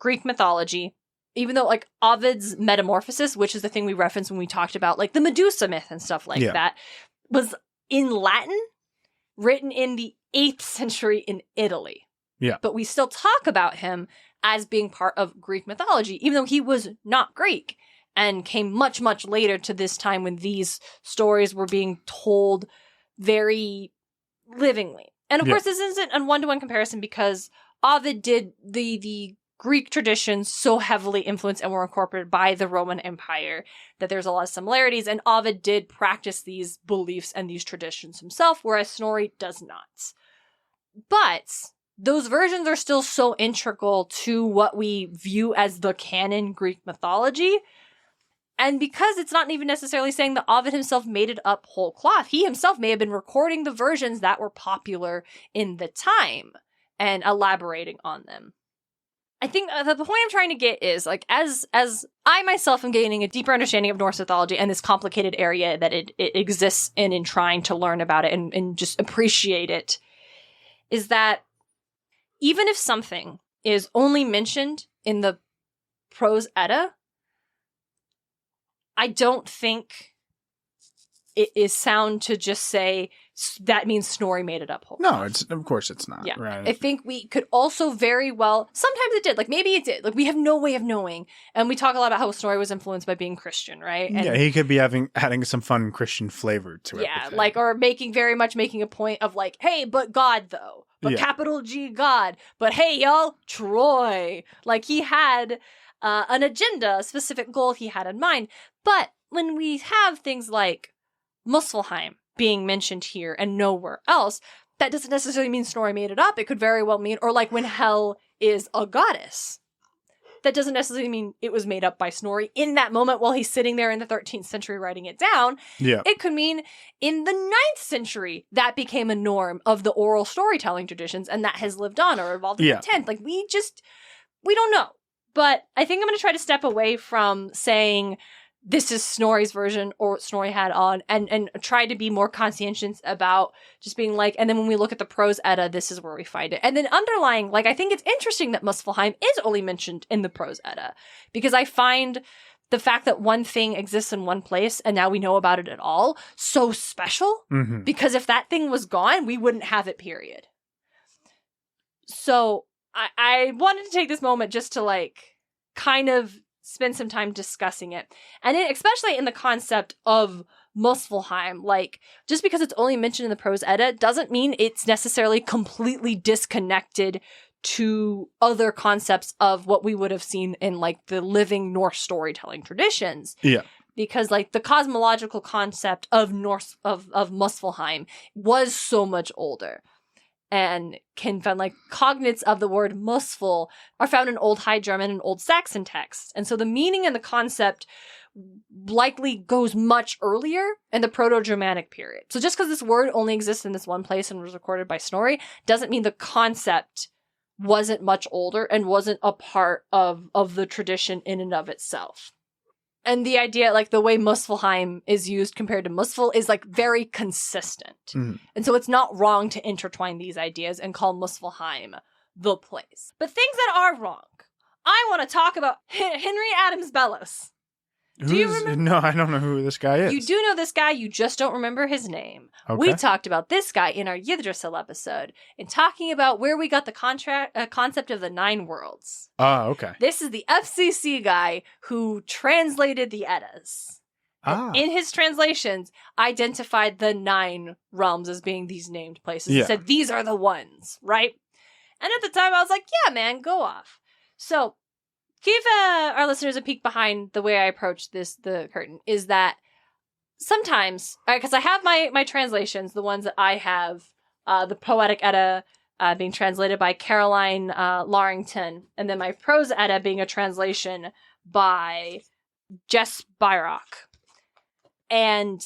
Greek mythology even though like Ovid's Metamorphosis, which is the thing we referenced when we talked about like the Medusa myth and stuff like that, was in Latin, written in the 8th century in Italy. Yeah. But we still talk about him as being part of Greek mythology, even though he was not Greek and came much, much later to this time when these stories were being told very livingly. And of course, this isn't a one-to-one comparison because Ovid did the Greek traditions so heavily influenced and were incorporated by the Roman Empire that there's a lot of similarities, and Ovid did practice these beliefs and these traditions himself, whereas Snorri does not. But those versions are still so integral to what we view as the canon Greek mythology. And because it's not even necessarily saying that Ovid himself made it up whole cloth, he himself may have been recording the versions that were popular in the time and elaborating on them. I think the point I'm trying to get is, like, as I myself am gaining a deeper understanding of Norse mythology and this complicated area that it exists in trying to learn about it and just appreciate it, is that even if something is only mentioned in the Prose Edda, I don't think it is sound to just say that means Snorri made it up whole. No, of course it's not. Yeah. Right. I think we could also very well, sometimes it did, like maybe it did, like we have no way of knowing. And we talk a lot about how Snorri was influenced by being Christian, right? And he could be adding some fun Christian flavor to it. Yeah, like, or making a point of like, hey, but God though, but capital G God, but hey, y'all, Troy. Like he had an agenda, a specific goal he had in mind. But when we have things like Muspelheim being mentioned here and nowhere else, that doesn't necessarily mean Snorri made it up. It could very well mean, or like when Hel is a goddess, that doesn't necessarily mean it was made up by Snorri in that moment while he's sitting there in the 13th century writing it down. Yeah. It could mean in the 9th century that became a norm of the oral storytelling traditions and that has lived on or evolved in the 10th. Like we don't know. But I think I'm going to try to step away from saying this is Snorri's version or what Snorri had on and try to be more conscientious about just being like, and then when we look at the Prose Edda, this is where we find it. And then underlying, like, I think it's interesting that Muspelheim is only mentioned in the Prose Edda because I find the fact that one thing exists in one place and now we know about it at all so special because if that thing was gone, we wouldn't have it, period. So I wanted to take this moment just to like kind of spend some time discussing it. And especially in the concept of Muspelheim, like just because it's only mentioned in the Prose Edda doesn't mean it's necessarily completely disconnected to other concepts of what we would have seen in like the living Norse storytelling traditions. Yeah. Because like the cosmological concept of Muspelheim was so much older. And can find like cognates of the word Muspel are found in Old High German and Old Saxon texts. And so the meaning and the concept likely goes much earlier in the Proto-Germanic period. So just because this word only exists in this one place and was recorded by Snorri doesn't mean the concept wasn't much older and wasn't a part of the tradition in and of itself. And the idea, like the way Muspelheim is used compared to Muspel is like very consistent. And so it's not wrong to intertwine these ideas and call Muspelheim the place. But things that are wrong. I want to talk about Henry Adams Bellows. Do you remember? No, I don't know who this guy is. You do know this guy, you just don't remember his name. Okay. We talked about this guy in our Yggdrasil episode in talking about where we got the concept of the 9 worlds. Oh, okay. This is the FCC guy who translated the Eddas. In his translations, identified the 9 realms as being these named places. He said, these are the ones, right? And at the time, I was like, yeah, man, go off. So give our listeners a peek behind the way I approach the curtain, is that sometimes, because I have my translations, the ones that I have, the Poetic Edda being translated by Caroline Larrington, and then my Prose Edda being a translation by Jess Byrock. And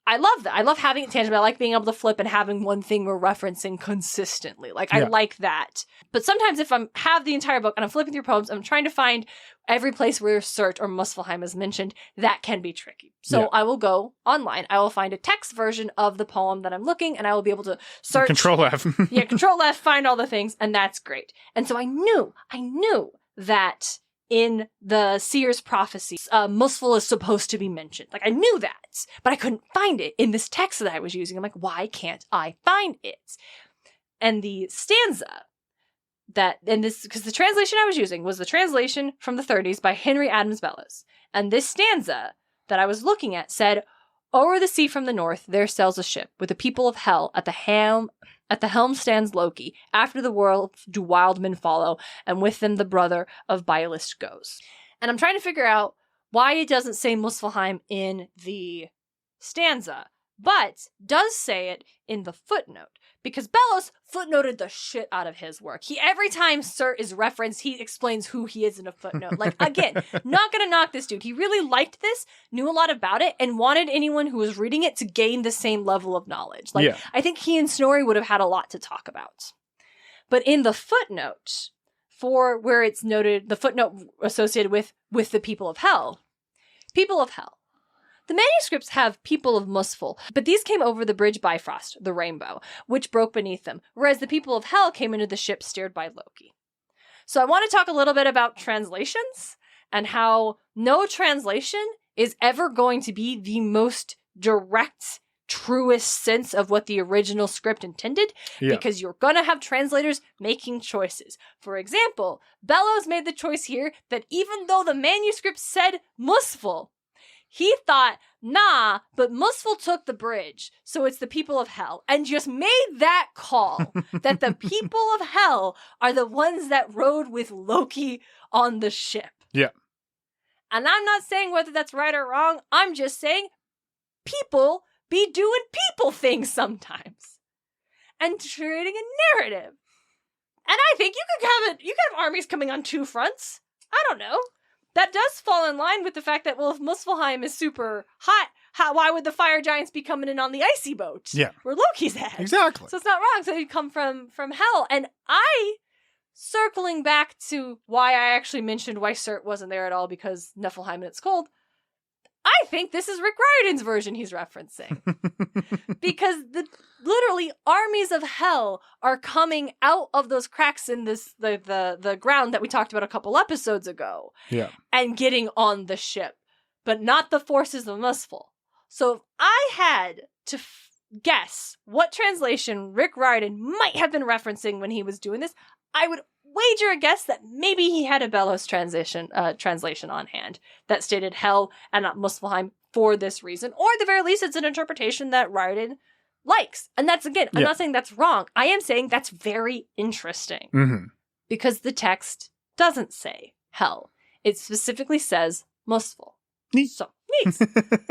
I love that. I love having it tangible. I like being able to flip and having one thing we're referencing consistently. Like, I like that. But sometimes if I have the entire book and I'm flipping through poems, I'm trying to find every place where Surt or Muspelheim is mentioned. That can be tricky. So I will go online. I will find a text version of the poem that I'm looking, and I will be able to search. Control F. Control F, find all the things, and that's great. And so I knew that in the seer's prophecy, Muspel is supposed to be mentioned. Like, I knew that, but I couldn't find it in this text that I was using. I'm like, why can't I find it? And the stanza because the translation I was using was the translation from the 30s by Henry Adams Bellows. And this stanza that I was looking at said, "O'er the sea from the north, there sails a ship, with the people of hell at the helm stands Loki. After the world do wild men follow, and with them the brother of Bylist goes." And I'm trying to figure out why it doesn't say Muspelheim in the stanza, but does say it in the footnote. Because Bellows footnoted the shit out of his work. Every time Surt is referenced, he explains who he is in a footnote. Like, again, not gonna knock this dude. He really liked this, knew a lot about it, and wanted anyone who was reading it to gain the same level of knowledge. Like, I think he and Snorri would have had a lot to talk about. But in the footnote, for where it's noted, the footnote associated with the people of hell. The manuscripts have people of Muspel, but these came over the bridge Bifrost, the rainbow, which broke beneath them, whereas the people of hell came into the ship steered by Loki. So I want to talk a little bit about translations and how no translation is ever going to be the most direct, truest sense of what the original script intended, because you're going to have translators making choices. For example, Bellows made the choice here that even though the manuscript said Muspel, he thought, nah, but Muspel took the bridge, so it's the people of hell, and just made that call that the people of hell are the ones that rode with Loki on the ship. Yeah. And I'm not saying whether that's right or wrong. I'm just saying people be doing people things sometimes and creating a narrative. And I think you could have armies coming on two fronts. I don't know. That does fall in line with the fact that, well, if Muspelheim is super hot, why would the fire giants be coming in on the icy boat? Yeah. Where Loki's at? Exactly. So it's not wrong. So he'd come from hell. And circling back to why I actually mentioned why Surt wasn't there at all, because Niflheim and it's cold, I think this is Rick Riordan's version he's referencing. Because literally armies of hell are coming out of those cracks in the ground that we talked about a couple episodes ago. Yeah. And getting on the ship. But not the forces of Muspel. So if I had to guess what translation Rick Riordan might have been referencing when he was doing this, I would wager a guess that maybe he had a Bellows translation on hand that stated hell and not Muspelheim for this reason, or at the very least it's an interpretation that Riordan likes. And that's, again, I'm not saying that's wrong. I am saying that's very interesting because the text doesn't say hell. It specifically says Muspel. Neat.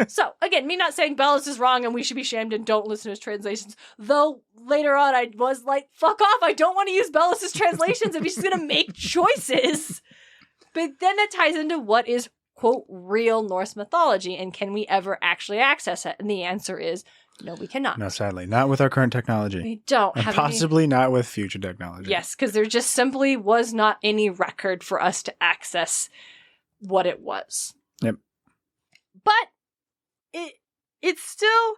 So, again, me not saying Bellows is wrong and we should be shamed and don't listen to his translations. Though, later on, I was like, fuck off, I don't want to use Bellows' translations if he's going to make choices. But then that ties into what is, quote, real Norse mythology, and can we ever actually access it? And the answer is, no, we cannot. No, sadly. Not with our current technology. We don't have possibly not with future technology. Yes, because there just simply was not any record for us to access what it was. Yep. But it's still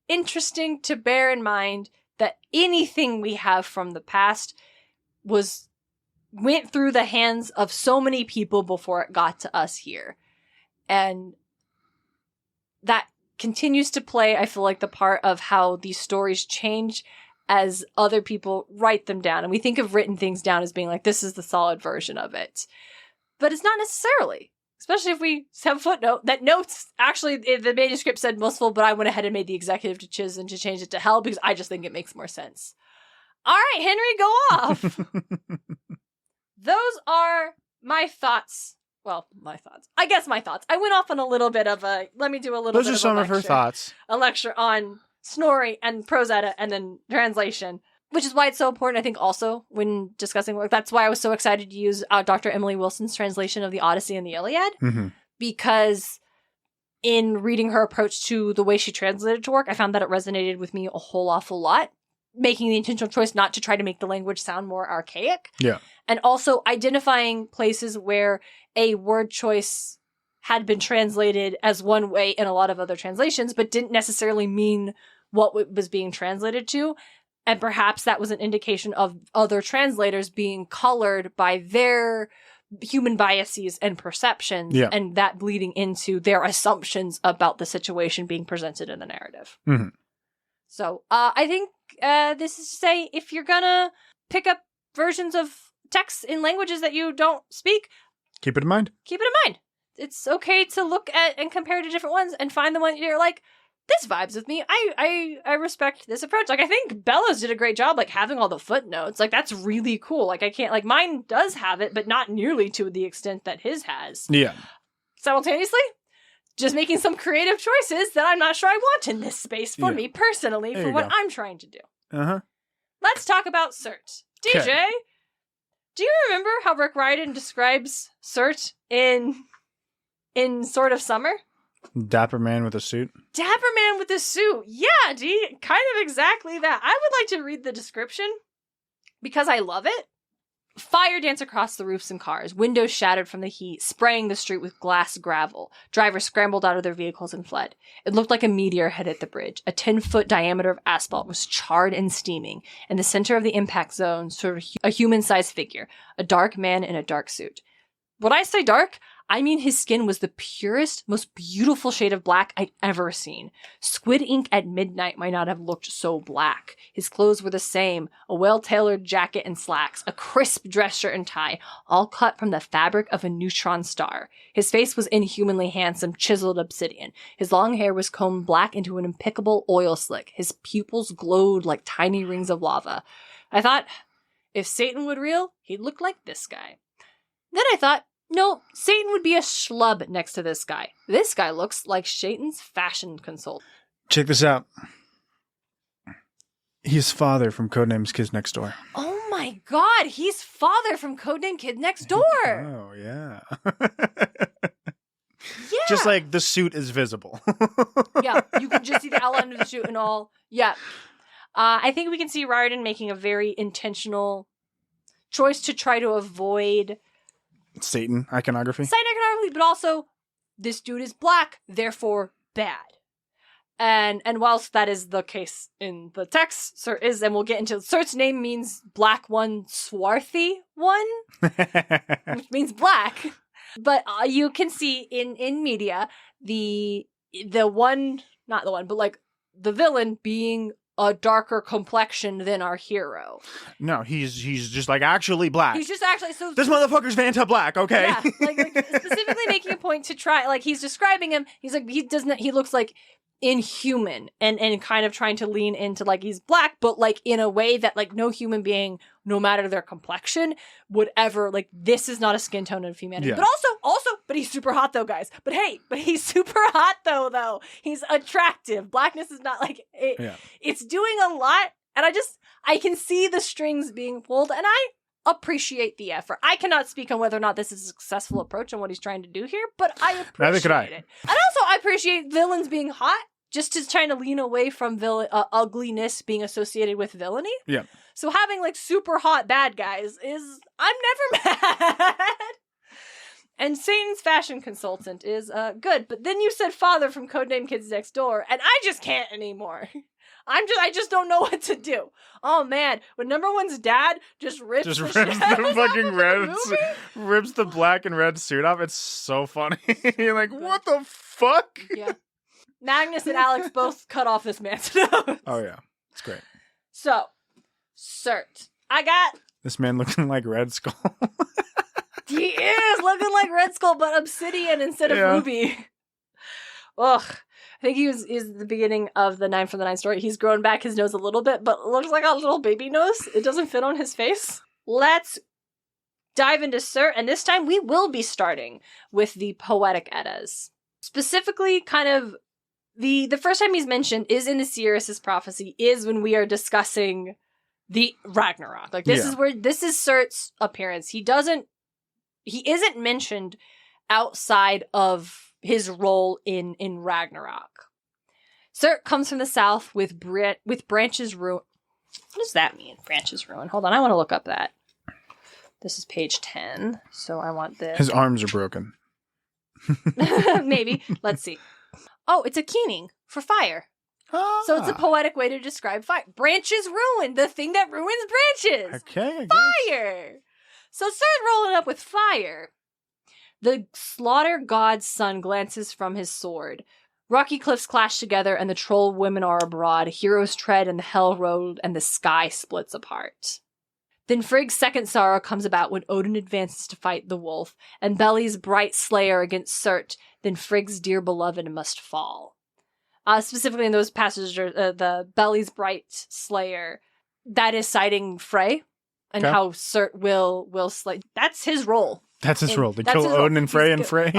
interesting to bear in mind that anything we have from the past went through the hands of so many people before it got to us here. And that continues to play, I feel like, the part of how these stories change as other people write them down. And we think of written things down as being like, this is the solid version of it. But it's not necessarily. Especially if we have a footnote that notes, actually, the manuscript said Muspel, but I went ahead and made the executive decision to change it to hell because I just think it makes more sense. All right, Henry, go off. Those are my thoughts. Well, my thoughts. I guess my thoughts. I went off on a little bit of a, let me do a little bit of a lecture. Those are some of her thoughts. A lecture on Snorri and prose edit and then translation. Which is why it's so important, I think, also, when discussing work. That's why I was so excited to use Dr. Emily Wilson's translation of the Odyssey and the Iliad. Because in reading her approach to the way she translated to work, I found that it resonated with me a whole awful lot. Making the intentional choice not to try to make the language sound more archaic. Yeah. And also identifying places where a word choice had been translated as one way in a lot of other translations, but didn't necessarily mean what it was being translated to. And perhaps that was an indication of other translators being colored by their human biases and perceptions, and that bleeding into their assumptions about the situation being presented in the narrative. Mm-hmm. So I think this is to say, if you're gonna pick up versions of texts in languages that you don't speak, keep it in mind. It's okay to look at and compare to different ones and find the one you're like, this vibes with me. I respect this approach. Like, I think Bella's did a great job, like, having all the footnotes. Like, that's really cool. Like, I can't, like, mine does have it, but not nearly to the extent that his has. Yeah. Simultaneously, just making some creative choices that I'm not sure I want in this space for me personally, for what I'm trying to do. Uh-huh. Let's talk about Surt. DJ, do you remember how Rick Riordan describes Surt in Sword of Summer? Dapper man with a suit. Dapper man with a suit. Yeah, D. Kind of exactly that. I would like to read the description because I love it. Fire danced across the roofs and cars. Windows shattered from the heat, spraying the street with glass gravel. Drivers scrambled out of their vehicles and fled. It looked like a meteor had hit the bridge. A 10-foot diameter of asphalt was charred and steaming. In the center of the impact zone stood a human-sized figure, a dark man in a dark suit. When I say dark, I mean his skin was the purest, most beautiful shade of black I'd ever seen. Squid ink at midnight might not have looked so black. His clothes were the same, a well-tailored jacket and slacks, a crisp dress shirt and tie, all cut from the fabric of a neutron star. His face was inhumanly handsome, chiseled obsidian. His long hair was combed black into an impeccable oil slick. His pupils glowed like tiny rings of lava. I thought, if Satan would reel, he'd look like this guy. Then I thought, no, Satan would be a schlub next to this guy. This guy looks like Satan's fashion consultant. Check this out. He's Father from Codename's Kids Next Door. Oh my god, he's Father from Codename Kids Next Door. Oh, yeah. Yeah. Just like the suit is visible. Yeah, you can just see the outline of the suit and all. Yeah. I think we can see Riordan making a very intentional choice to try to avoid Satan iconography. But also, this dude is black, therefore bad. And whilst that is the case in the text, Surt is, and we'll get into Surt's name means black one, swarthy one, which means black. But you can see in media the one, not the one, but like the villain being a darker complexion than our hero. No, he's just like actually black. He's just actually so. This motherfucker's Vanta black, okay? Yeah, like specifically making a point to try, like he's describing him. He's like he looks like inhuman and kind of trying to lean into like he's black, but like in a way that like no human being, no matter their complexion, would ever like. This is not a skin tone of humanity. Yeah. But also, but he's super hot though, guys. But he's super hot though. He's attractive. Blackness is not like it, yeah. It's doing a lot, and I can see the strings being pulled, and I appreciate the effort. I cannot speak on whether or not this is a successful approach on what he's trying to do here, but I appreciate it. And also, I appreciate villains being hot. Just to trying to lean away from ugliness being associated with villainy. Yeah. So having like super hot bad guys I'm never mad. And Satan's fashion consultant is good. But then you said Father from Codename Kids Next Door, and I just can't anymore. I just don't know what to do. Oh man, when number one's dad rips the fucking rips the black and red suit off. It's so funny. You're like, what the fuck? Yeah. Magnus and Alex both cut off this man's nose. Oh, yeah. It's great. So, Surt. I got... This man looking like Red Skull. He is looking like Red Skull, but obsidian instead of ruby. Ugh. I think he is the beginning of the 9 from the 9 story. He's grown back his nose a little bit, but looks like a little baby nose. It doesn't fit on his face. Let's dive into Surt, and this time we will be starting with the poetic Eddas. Specifically, kind of... The first time he's mentioned is in the Sirius's prophecy, is when we are discussing the Ragnarok. Like this is Surt's appearance. He isn't mentioned outside of his role in Ragnarok. Surt comes from the south with branches ruin. What does that mean? Branches ruin. Hold on, I want to look up that. This is page 10, so I want this. His arms are broken. Maybe. Let's see. Oh, it's a keening for fire. Ah. So it's a poetic way to describe fire. Branches ruin, the thing that ruins branches. Okay. Fire. So Surt rolling up with fire. The slaughter god's son glances from his sword. Rocky cliffs clash together and the troll women are abroad. Heroes tread in the hell road and the sky splits apart. Then Frigg's second sorrow comes about when Odin advances to fight the wolf, and Beli's bright slayer against Surt. Then Frigg's dear beloved must fall. Specifically in those passages, the Beli's bright slayer, that is citing Frey, and how Surt will slay. That's his role. That's his role, to kill Odin and Frey and Frey?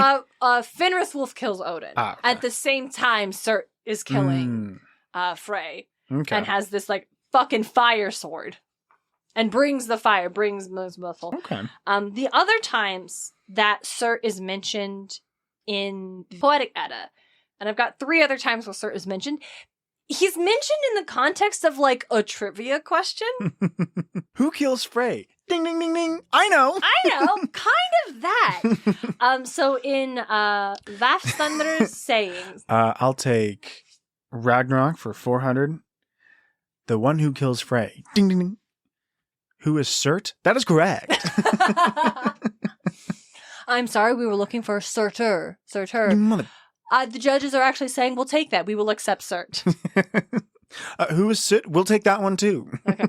Fenris Wolf kills Odin. Okay. At the same time, Surt is killing Frey. Okay. And has this, like, fucking fire sword. And brings the fire, brings Muspelheim. Okay. The other times that Surt is mentioned in the Poetic Edda, and I've got 3 other times where Surt is mentioned, he's mentioned in the context of, like, a trivia question. Who kills Frey? Ding, ding, ding, ding. I know. Kind of that. So in Vafthunder's sayings. I'll take Ragnarok for 400. The one who kills Frey. Ding, ding, ding. Who is Surt? That is correct. I'm sorry, we were looking for Surtur. You mother... The judges are actually saying, we'll take that. We will accept Surt. Who is Surt? We'll take that one too. Okay.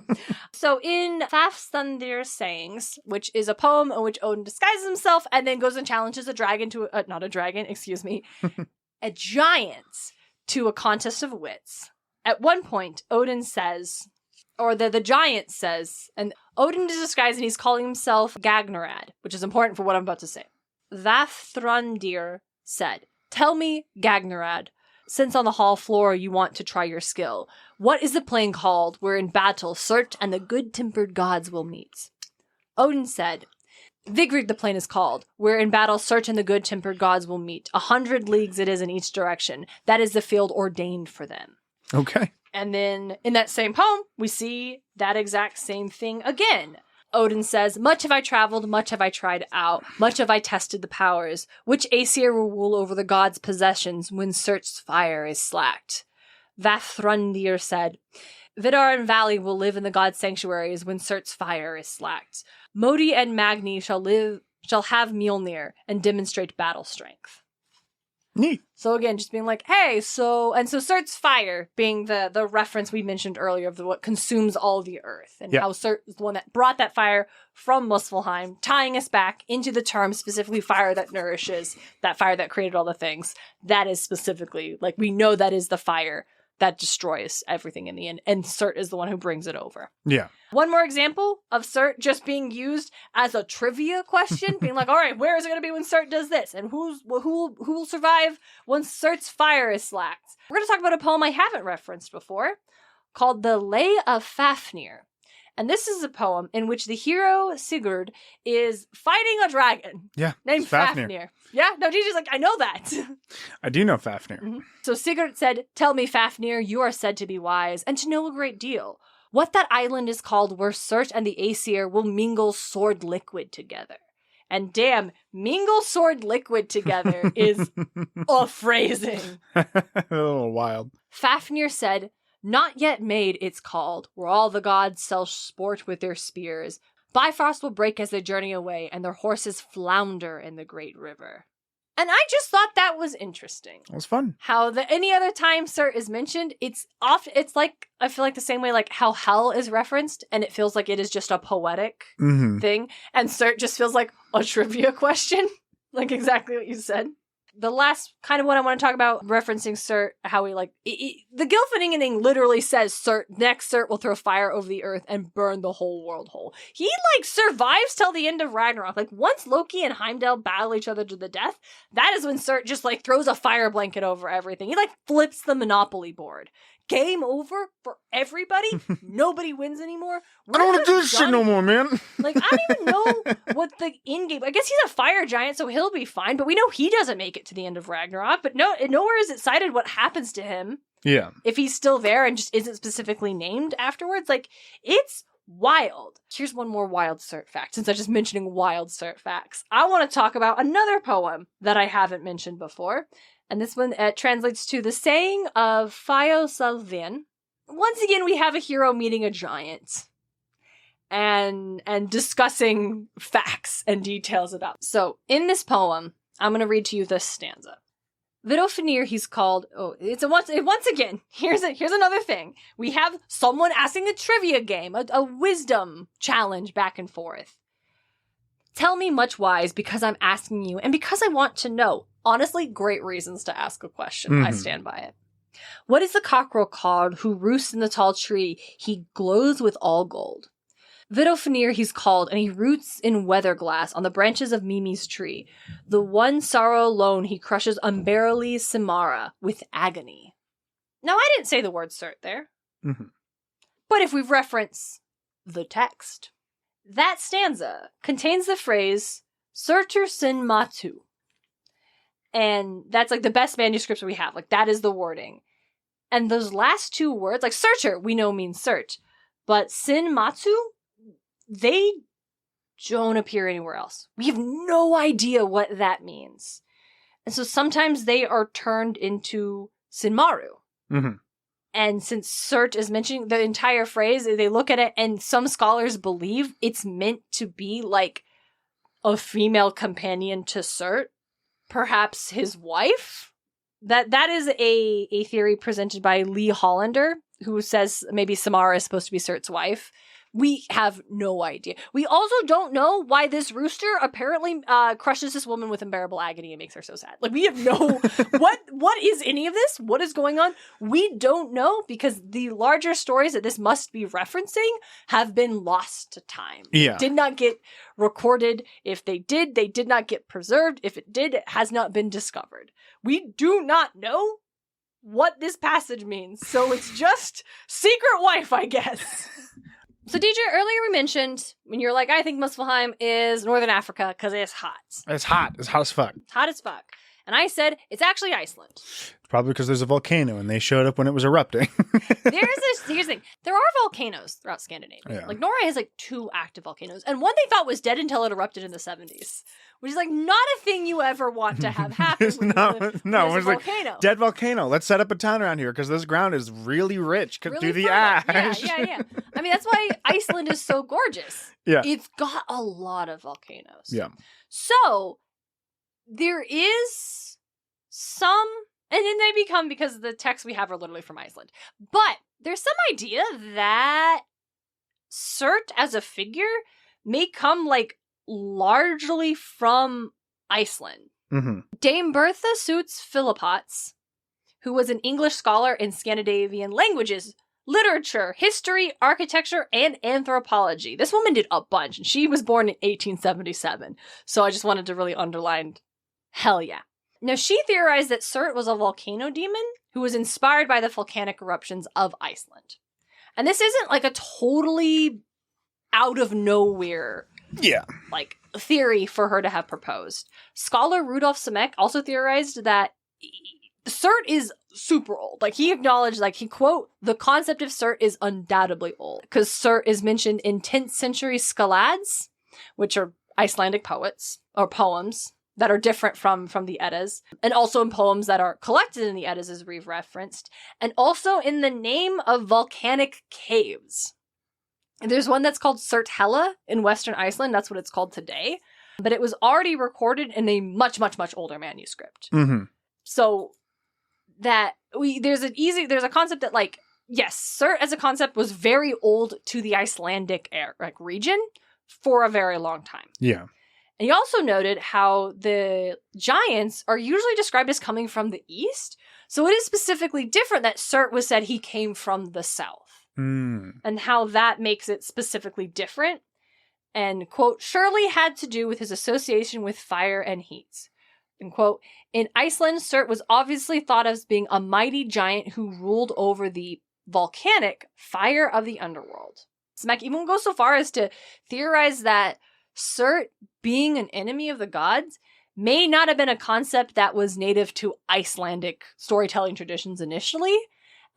So in Vafthunder's sayings, which is a poem in which Odin disguises himself and then goes and challenges a dragon to, not a dragon, excuse me, a giant to a contest of wits. At one point, Odin says... Or the giant says, and Odin is disguised and he's calling himself Gagnarad, which is important for what I'm about to say. Vafthrundir said, "Tell me, Gagnarad, since on the hall floor you want to try your skill, what is the plane called where in battle Surt and the good-tempered gods will meet?" Odin said, "Vigrid the plane is called, where in battle Surt and the good-tempered gods will meet. 100 leagues it is in each direction. That is the field ordained for them." Okay. And then in that same poem, we see that exact same thing again. Odin says, "Much have I traveled, much have I tried out, much have I tested the powers. Which Aesir will rule over the gods' possessions when Surt's fire is slacked?" Vafthrundir said, "Vidar and Valley will live in the gods' sanctuaries when Surt's fire is slacked. Modi and Magni shall have Mjolnir and demonstrate battle strength." Neat. So again, just being like, hey, so Surt's fire being the reference we mentioned earlier of what consumes all the earth, and how Surt is the one that brought that fire from Muspelheim, tying us back into the term specifically fire that nourishes, that fire that created all the things. That is specifically, like, we know that is the fire that destroys everything in the end, and Surt is the one who brings it over. Yeah. One more example of Surt just being used as a trivia question, being like, all right, where is it going to be when Surt does this? And who will survive when Surt's fire is slacked? We're going to talk about a poem I haven't referenced before called The Lay of Fafnir. And this is a poem in which the hero Sigurd is fighting a dragon. Yeah. Named Fafnir. Yeah? No, DJ's like, I know that. I do know Fafnir. Mm-hmm. So Sigurd said, "Tell me, Fafnir, you are said to be wise and to know a great deal. What that island is called where Surt and the Aesir will mingle sword liquid together." And damn, mingle sword liquid together is a phrasing. A little wild. Fafnir said, "Not yet made, it's called, where all the gods shall sport with their spears. Bifrost will break as they journey away, and their horses flounder in the great river." And I just thought that was interesting. It was fun. How any other time Surt is mentioned, it's like, I feel like the same way like how hell is referenced, and it feels like it is just a poetic thing, and Surt just feels like a trivia question, like exactly what you said. The last kind of one I want to talk about, referencing Surt, how he like, the Gylfaginning literally says next Surt will throw fire over the earth and burn the whole world whole. He like survives till the end of Ragnarok. Like once Loki and Heimdall battle each other to the death, that is when Surt just like throws a fire blanket over everything. He like flips the Monopoly board. Game over for everybody. Nobody wins anymore. I don't want to do this shit no more, man. Like, I don't even know what the in-game... I guess he's a fire giant, so he'll be fine, but we know he doesn't make it to the end of Ragnarok, but nowhere is it cited what happens to him. Yeah. If he's still there and just isn't specifically named afterwards. Like, it's wild. Here's one more wild Surt fact, since I'm just mentioning wild Surt facts. I want to talk about another poem that I haven't mentioned before. And this one translates to the saying of Fiosalvin. Once again, we have a hero meeting a giant. and discussing facts and details about. So in this poem, I'm going to read to you this stanza. Vidofnir, he's called. Oh, once again. Here's another thing. We have someone asking a trivia game, a wisdom challenge back and forth. Tell me, much wise, because I'm asking you, and because I want to know. Honestly, great reasons to ask a question. Mm-hmm. I stand by it. What is the cockerel called who roosts in the tall tree? He glows with all gold. Vidofnir he's called, and he roots in weather glass on the branches of Mimi's tree. The one sorrow alone he crushes unbearably Simara with agony. Now, I didn't say the word Surt there. Mm-hmm. But if we reference the text, that stanza contains the phrase Surtur sin matu. And that's like the best manuscripts we have. Like, that is the wording. And those last two words, like Surtur, we know means search. But sin matu, they don't appear anywhere else. We have no idea what that means. And so sometimes they are turned into Sinmaru. Mm-hmm. And since Surt is mentioning the entire phrase, they look at it and some scholars believe it's meant to be like a female companion to Surt. Perhaps his wife? That is a theory presented by Lee Hollander, who says maybe Samara is supposed to be Surt's wife. We have no idea. We also don't know why this rooster apparently crushes this woman with unbearable agony and makes her so sad. Like, we have no... what is any of this? What is going on? We don't know, because the larger stories that this must be referencing have been lost to time. Yeah. Did not get recorded. If they did not get preserved. If it did, it has not been discovered. We do not know what this passage means. So it's just secret wife, I guess. So, DJ, earlier we mentioned when you're like, I think Muspelheim is Northern Africa because it's hot. It's hot. It's hot as fuck. It's hot as fuck. And I said, it's actually Iceland. Probably because there's a volcano and they showed up when it was erupting. Here's the thing. There are volcanoes throughout Scandinavia. Yeah. Like, Norway has like 2 active volcanoes. And one they thought was dead until it erupted in the 70s. Which is like not a thing you ever want to have happen. It's like, dead volcano. Let's set up a town around here because this ground is really rich. Really do the ash. Yeah. I mean, that's why Iceland is so gorgeous. Yeah. It's got a lot of volcanoes. Yeah. So, there is some, and then they become, because the texts we have are literally from Iceland, but there's some idea that Surt as a figure may come like largely from Iceland. Mm-hmm. Dame Bertha Suits Philippots, who was an English scholar in Scandinavian languages, literature, history, architecture, and anthropology. This woman did a bunch, and she was born in 1877. So I just wanted to really underline, hell yeah. Now, she theorized that Surt was a volcano demon who was inspired by the volcanic eruptions of Iceland. And this isn't like a totally out of nowhere like theory for her to have proposed. Scholar Rudolf Semek also theorized that Surt is super old. Like, he acknowledged, like, he quote, the concept of Surt is undoubtedly old, because Surt is mentioned in 10th century scalads, which are Icelandic poets or poems that are different from the Eddas, and also in poems that are collected in the Eddas, as we've referenced, and also in the name of volcanic caves. And there's one that's called Surthella in Western Iceland. That's what it's called today. But it was already recorded in a much, much, much older manuscript. Mm-hmm. So that there's a concept that, like, yes, Surt as a concept was very old to the Icelandic region for a very long time. Yeah. And he also noted how the giants are usually described as coming from the east. So it is specifically different that Surt was said he came from the south. Mm. And how that makes it specifically different. And, quote, surely had to do with his association with fire and heat. And, quote, in Iceland, Surt was obviously thought of as being a mighty giant who ruled over the volcanic fire of the underworld. Smack even goes so far as to theorize that Surt, being an enemy of the gods, may not have been a concept that was native to Icelandic storytelling traditions initially,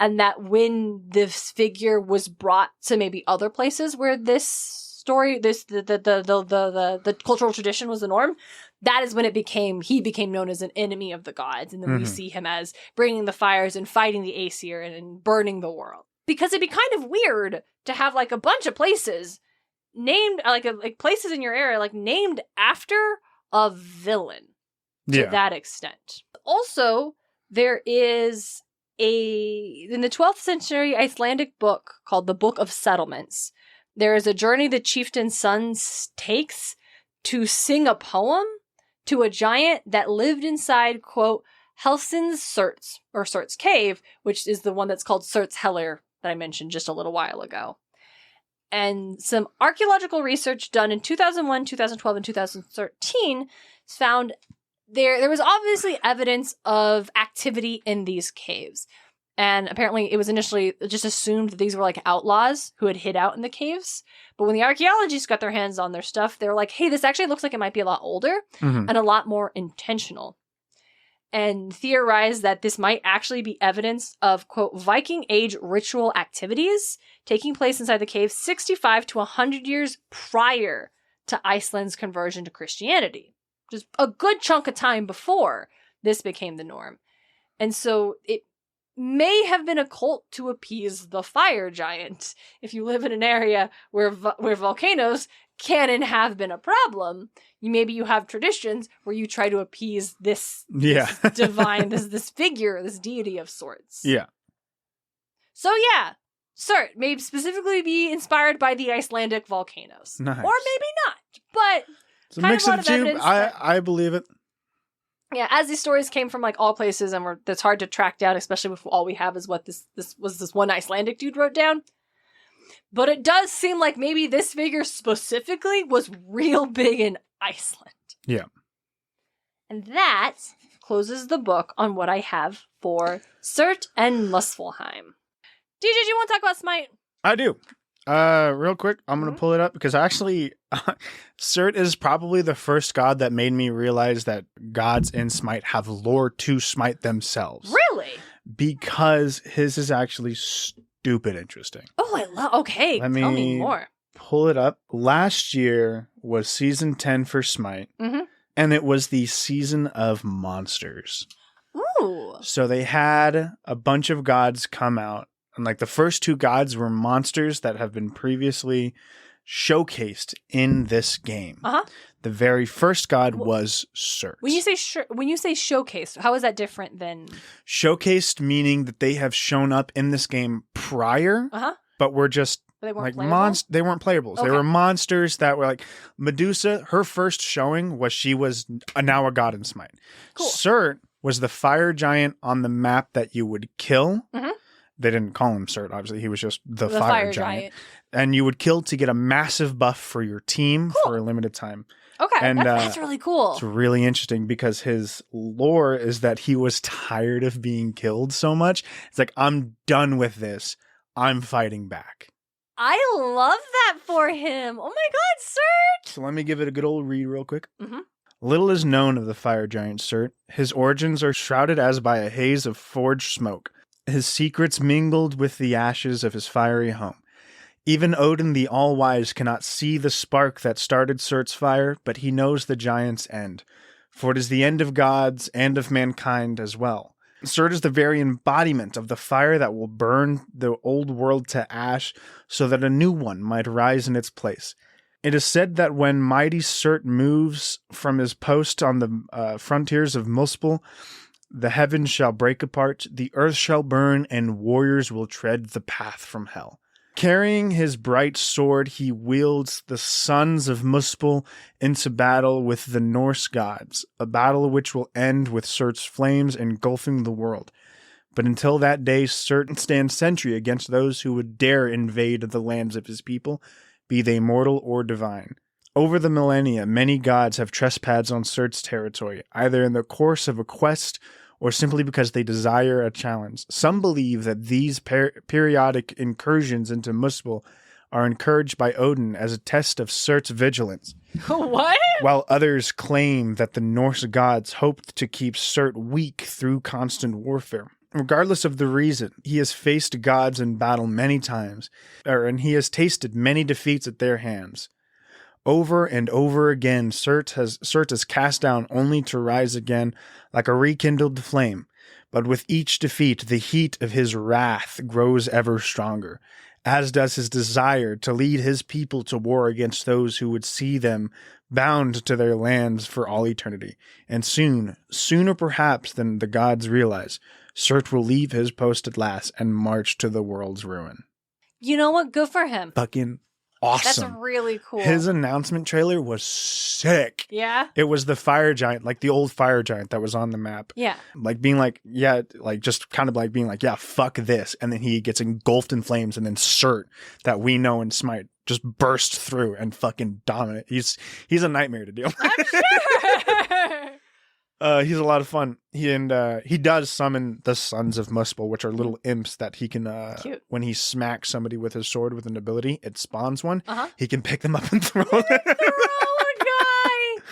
and that when this figure was brought to maybe other places where this story, the cultural tradition was the norm, that is when he became known as an enemy of the gods, and then we see him as bringing the fires and fighting the Aesir and burning the world. Because it'd be kind of weird to have like a bunch of places named like places in your area like named after a villain to that extent. Also, there is in the 12th century Icelandic book called the Book of Settlements. There is a journey the chieftain's son takes to sing a poem to a giant that lived inside, quote, Helsin's Surt, or Surt's cave, which is the one that's called Surt's Hellir that I mentioned just a little while ago. And some archaeological research done in 2001, 2012, and 2013 found there was obviously evidence of activity in these caves. And apparently it was initially just assumed that these were like outlaws who had hid out in the caves. But when the archaeologists got their hands on their stuff, they were like, hey, this actually looks like it might be a lot older and a lot more intentional. And theorized that this might actually be evidence of, quote, Viking Age ritual activities taking place inside the cave 65 to 100 years prior to Iceland's conversion to Christianity. Just a good chunk of time before this became the norm. And so it may have been a cult to appease the fire giant. If you live in an area where volcanoes can and have been a problem, maybe you have traditions where you try to appease this divine, this figure, this deity of sorts. Yeah. So yeah, Surt may specifically be inspired by the Icelandic volcanoes. Nice. Or maybe not, but it's a mix of the two. I believe it. Yeah, as these stories came from like all places and that's hard to track down, especially if all we have is what this one Icelandic dude wrote down. But it does seem like maybe this figure specifically was real big in Iceland. Yeah. And that closes the book on what I have for Surt and Muspelheim. DJ, do you want to talk about SMITE? I do. Real quick, I'm going to pull it up because actually Surt is probably the first god that made me realize that gods in SMITE have lore to SMITE themselves. Really? Because his is actually stupid interesting. Oh, I love. Okay, tell me more. Pull it up. Last year was season 10 for SMITE, and it was the season of monsters. Ooh. So they had a bunch of gods come out. And like the first two gods were monsters that have been previously showcased in this game. The very first god was Surt. When you say showcased, how is that different than showcased? Meaning that they have shown up in this game prior, but were just they weren't like they weren't playables. Okay. They were monsters that were like Medusa. Her first showing was she was now a god in SMITE. Cool. Surt was the fire giant on the map that you would kill. They didn't call him Surt, obviously. He was just the fire giant. And you would kill to get a massive buff for your team for a limited time. Okay, and that's really cool. It's really interesting because his lore is that he was tired of being killed so much. It's like, I'm done with this. I'm fighting back. I love that for him. Oh my God, Surt! So let me give it a good old read real quick. Little is known of the fire giant Surt. His origins are shrouded as by a haze of forged smoke. His secrets mingled with the ashes of his fiery home. Even Odin the All-Wise cannot see the spark that started Surt's fire, but he knows the giant's end. For it is the end of gods and of mankind as well. Surt is the very embodiment of the fire that will burn the old world to ash so that a new one might rise in its place. It is said that when mighty Surt moves from his post on the frontiers of Muspel, the heavens shall break apart, the earth shall burn, and warriors will tread the path from hell. Carrying his bright sword, he wields the sons of Muspel into battle with the Norse gods, a battle which will end with Surt's flames engulfing the world. But until that day, Surt stands sentry against those who would dare invade the lands of his people, be they mortal or divine. Over the millennia, many gods have trespassed on Surt's territory, either in the course of a quest or simply because they desire a challenge. Some believe that these periodic incursions into Muspel are encouraged by Odin as a test of Surt's vigilance. What? While others claim that the Norse gods hoped to keep Surt weak through constant warfare. Regardless of the reason, he has faced gods in battle many times, and he has tasted many defeats at their hands. Over and over again, Surt is cast down only to rise again like a rekindled flame. But with each defeat, the heat of his wrath grows ever stronger. as does his desire to lead his people to war against those who would see them bound to their lands for all eternity. And sooner perhaps than the gods realize, Surt will leave his post at last and march to the world's ruin. You know what? Good for him. Fucking awesome. That's really cool. His announcement trailer was sick. Yeah? It was the fire giant, like the old fire giant that was on the map. Yeah. Like being like, yeah, like just kind of like being like, yeah, fuck this. And then he gets engulfed in flames, and then Surt, that we know in Smite, just burst through and fucking dominate. He's a nightmare to deal with. I'm sure. He's a lot of fun. He does summon the Sons of Muspel, which are little imps that he can, Cute. when he smacks somebody with his sword with an ability, it spawns one. Uh-huh. He can pick them up and throw them. Throw a guy.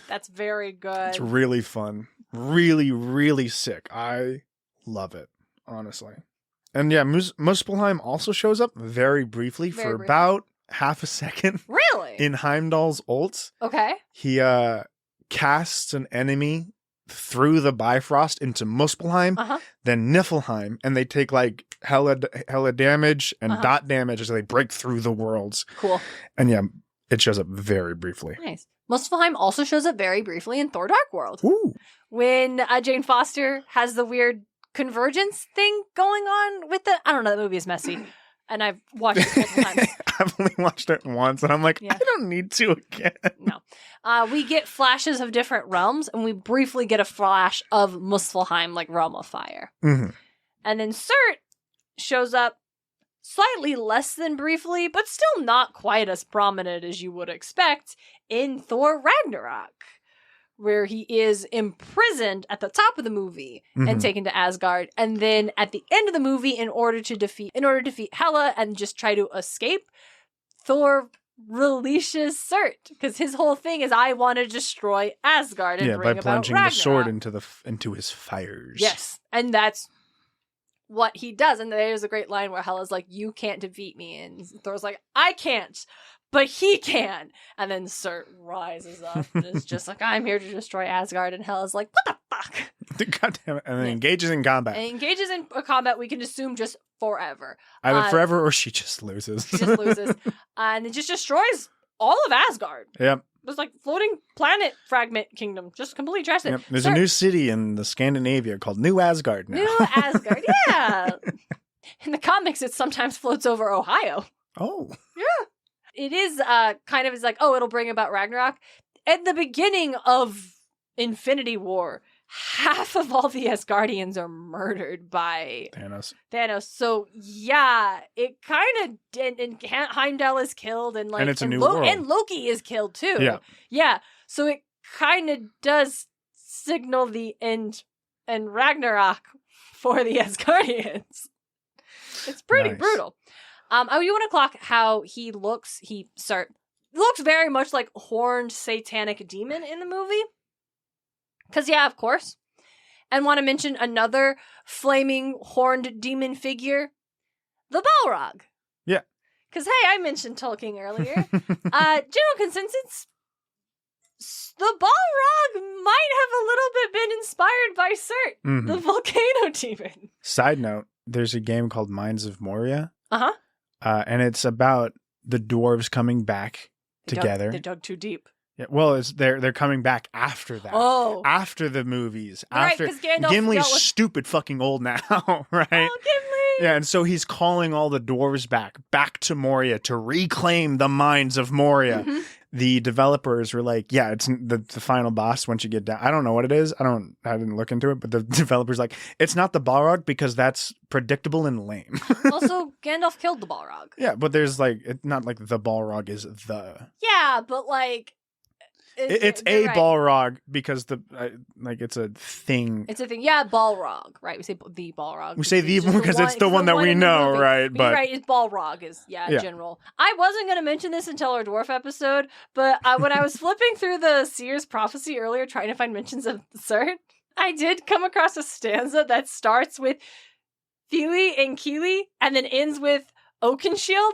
That's very good. It's really fun. Really, really sick. I love it, honestly. And yeah, Muspelheim also shows up very briefly for about half a second. Really? In Heimdall's ults. Okay. He casts an enemy through the Bifrost into Muspelheim, then Niflheim, and they take like hella damage and dot damage as they break through the worlds. Cool. And yeah, it shows up very briefly. Nice. Muspelheim also shows up very briefly in Thor Dark World. Ooh. When Jane Foster has the weird convergence thing going on with the... I don't know, the movie is messy. And I've watched it multiple times. I've only watched it once, and I'm like, I don't need to again. No. We get flashes of different realms, and we briefly get a flash of Muspelheim, like Realm of Fire. Mm-hmm. And then Surt shows up slightly less than briefly, but still not quite as prominent as you would expect in Thor Ragnarok, where he is imprisoned at the top of the movie and taken to Asgard. And then at the end of the movie, in order to defeat Hela and just try to escape, Thor releases Surt, because his whole thing is, I want to destroy Asgard and bring by about plunging Ragnarok. the sword into his fires. Yes, and that's what he does. And there's a great line where Hela's like, you can't defeat me, and Thor's like, I can't, but he can. And then Surt rises up and is just like, I'm here to destroy Asgard. And Hela's like, what the fuck? God damn it. And then engages in combat. And engages in a combat we can assume just forever. Either forever or she just loses. She just loses. And it just destroys all of Asgard. Yep. It's like floating planet fragment kingdom. Just completely trashed it. Yep. There's a new city in the Scandinavia called New Asgard now. New Asgard, yeah. In the comics, it sometimes floats over Ohio. Oh. Yeah. It is kind of, it's like, oh, it'll bring about Ragnarok. At the beginning of Infinity War, half of all the Asgardians are murdered by Thanos. So yeah, it kind of did, and Heimdall is killed, and like, and it's a new world. And Loki is killed too. Yeah. Yeah. So it kind of does signal the end and Ragnarok for the Asgardians. It's pretty brutal. You want to clock how he looks. He looks very much like horned satanic demon in the movie. Because, yeah, of course. And want to mention another flaming horned demon figure, the Balrog. Yeah. Because, hey, I mentioned Tolkien earlier. General consensus, the Balrog might have a little bit been inspired by Surt, the volcano demon. Side note, there's a game called Mines of Moria. Uh-huh. And it's about the dwarves coming back together. They dug too deep. Yeah, well, they're coming back after that. Oh. After the movies. Right, after Gimli's stupid fucking old now, right? Oh, Gimli! Yeah, and so he's calling all the dwarves back to Moria to reclaim the mines of Moria. Mm-hmm. The developers were like, yeah, it's the final boss once you get down. I don't know what it is. I didn't look into it, but the developers like, it's not the Balrog because that's predictable and lame. Also, Gandalf killed the Balrog. Yeah, but there's like, it's not like the Balrog is the... Yeah, but like... It's a right. Balrog because it's a thing. It's a thing. Yeah, Balrog, right? We say the Balrog. We say the one because it's the one that we know, right? But right, it's Balrog is general. I wasn't going to mention this until our dwarf episode, but when I was flipping through the Seer's prophecy earlier, trying to find mentions of Surt, I did come across a stanza that starts with Fili and Kili and then ends with Oakenshield,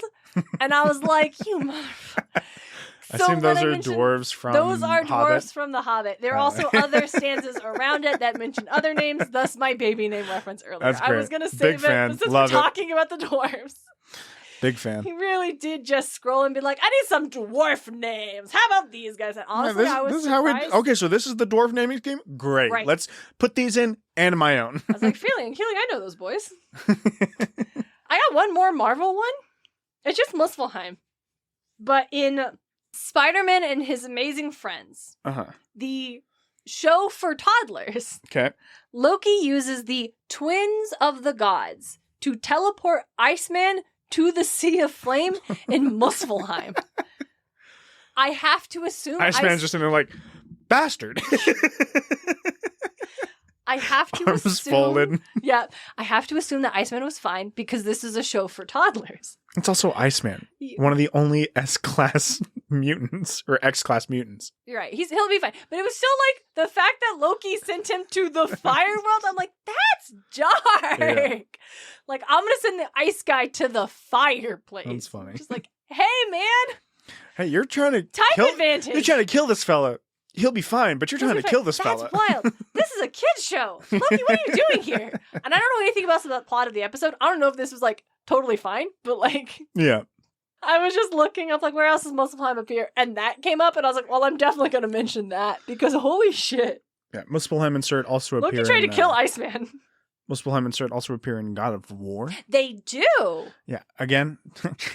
and I was like, you motherfucker. I assume those are dwarves from Those are dwarves Hobbit. From the Hobbit. There are also other stanzas around it that mention other names, thus my baby name reference earlier. That's great. I was going to save Big fan. but since Love we're talking about the dwarves. Big fan. He really did just scroll and be like, I need some dwarf names. How about these guys? And honestly, I was surprised. Okay, so this is the dwarf naming game? Great. Right. Let's put these in and my own. I was like, feeling, I know those boys. I got one more Marvel one. It's just Muspelheim. But in Spider-Man and His Amazing Friends, the show for toddlers, Loki uses the twins of the gods to teleport Iceman to the Sea of Flame in Muspelheim. I have to assume Iceman's just in there like, bastard. I have to Arms assume folded. Yeah, I have to assume that Iceman was fine because this is a show for toddlers. It's also Iceman, one of the only S-class mutants or X-class mutants. You're right. He'll be fine. But it was still like the fact that Loki sent him to the fire world. I'm like, that's dark. Yeah. Like, I'm gonna send the ice guy to the fireplace. That's funny. Just like, hey man, Hey, you're trying to advantage. You're trying to kill this fella. He'll be fine, but you're trying to kill this That's fella. wild. This is a kid's show. Loki, what are you doing here? And I don't know anything about the plot of the episode. I don't know if this was like totally fine, but like, Yeah. I was just looking up like, where else does Muspelheim appear? And that came up, and I was like, well, I'm definitely going to mention that because holy shit. Yeah, Muspelheim and Surt also appear Loki tried to kill Iceman. Muspelheim and Surt also appear in God of War. They do. Yeah, again,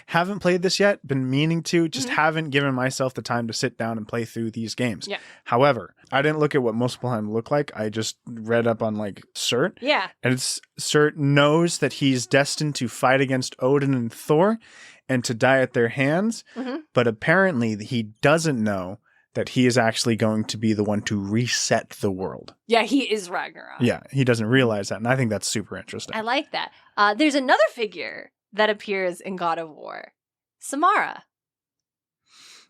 haven't played this yet, been meaning to, just haven't given myself the time to sit down and play through these games. Yeah. However, I didn't look at what Muspelheim looked like. I just read up on like Surt. Yeah. And Surt knows that he's destined to fight against Odin and Thor and to die at their hands. But apparently he doesn't know that he is actually going to be the one to reset the world. Yeah, he is Ragnarok. Yeah, he doesn't realize that. And I think that's super interesting. I like that. There's another figure that appears in God of War. Samara.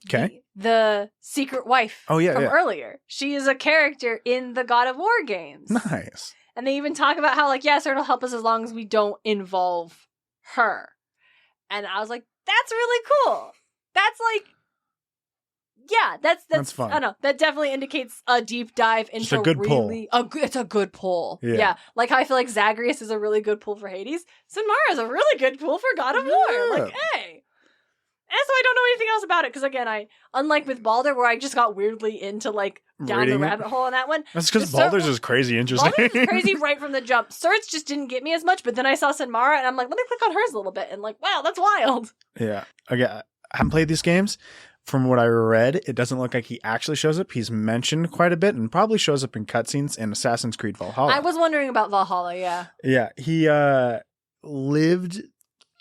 Okay. The secret wife from earlier. She is a character in the God of War games. Nice. And they even talk about how, like, yes, it'll help us as long as we don't involve her. And I was like, that's really cool. That's like, yeah, that's fun. I don't know. That definitely indicates a deep dive into it's a good pull. It's a good pull. Yeah. Like how I feel like Zagreus is a really good pull for Hades. Samara is a really good pull for God of War. Like, hey. And so I don't know anything else about it because, again, unlike with Baldur, where I just got weirdly into like down Reading the rabbit hole on that one. That's because Baldur's is crazy interesting. Baldur's is crazy right from the jump. Surt's just didn't get me as much, but then I saw Samara and I'm like, let me click on hers a little bit and like, wow, that's wild. Yeah. Again, I haven't played these games. From what I read, it doesn't look like he actually shows up. He's mentioned quite a bit and probably shows up in cutscenes in Assassin's Creed Valhalla. I was wondering about Valhalla, yeah. Yeah, he lived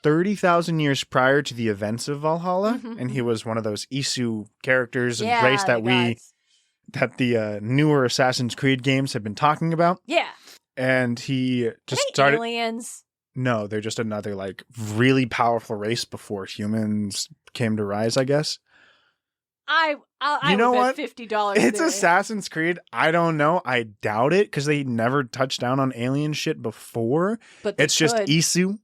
30,000 years prior to the events of Valhalla, and he was one of those Isu characters and race that the newer Assassin's Creed games have been talking about. Yeah. And he just started... aliens? No, they're just another like really powerful race before humans came to rise, I guess. I you know what? $50. It's Assassin's Creed. I don't know. I doubt it because they never touched down on alien shit before. But it's just Isu,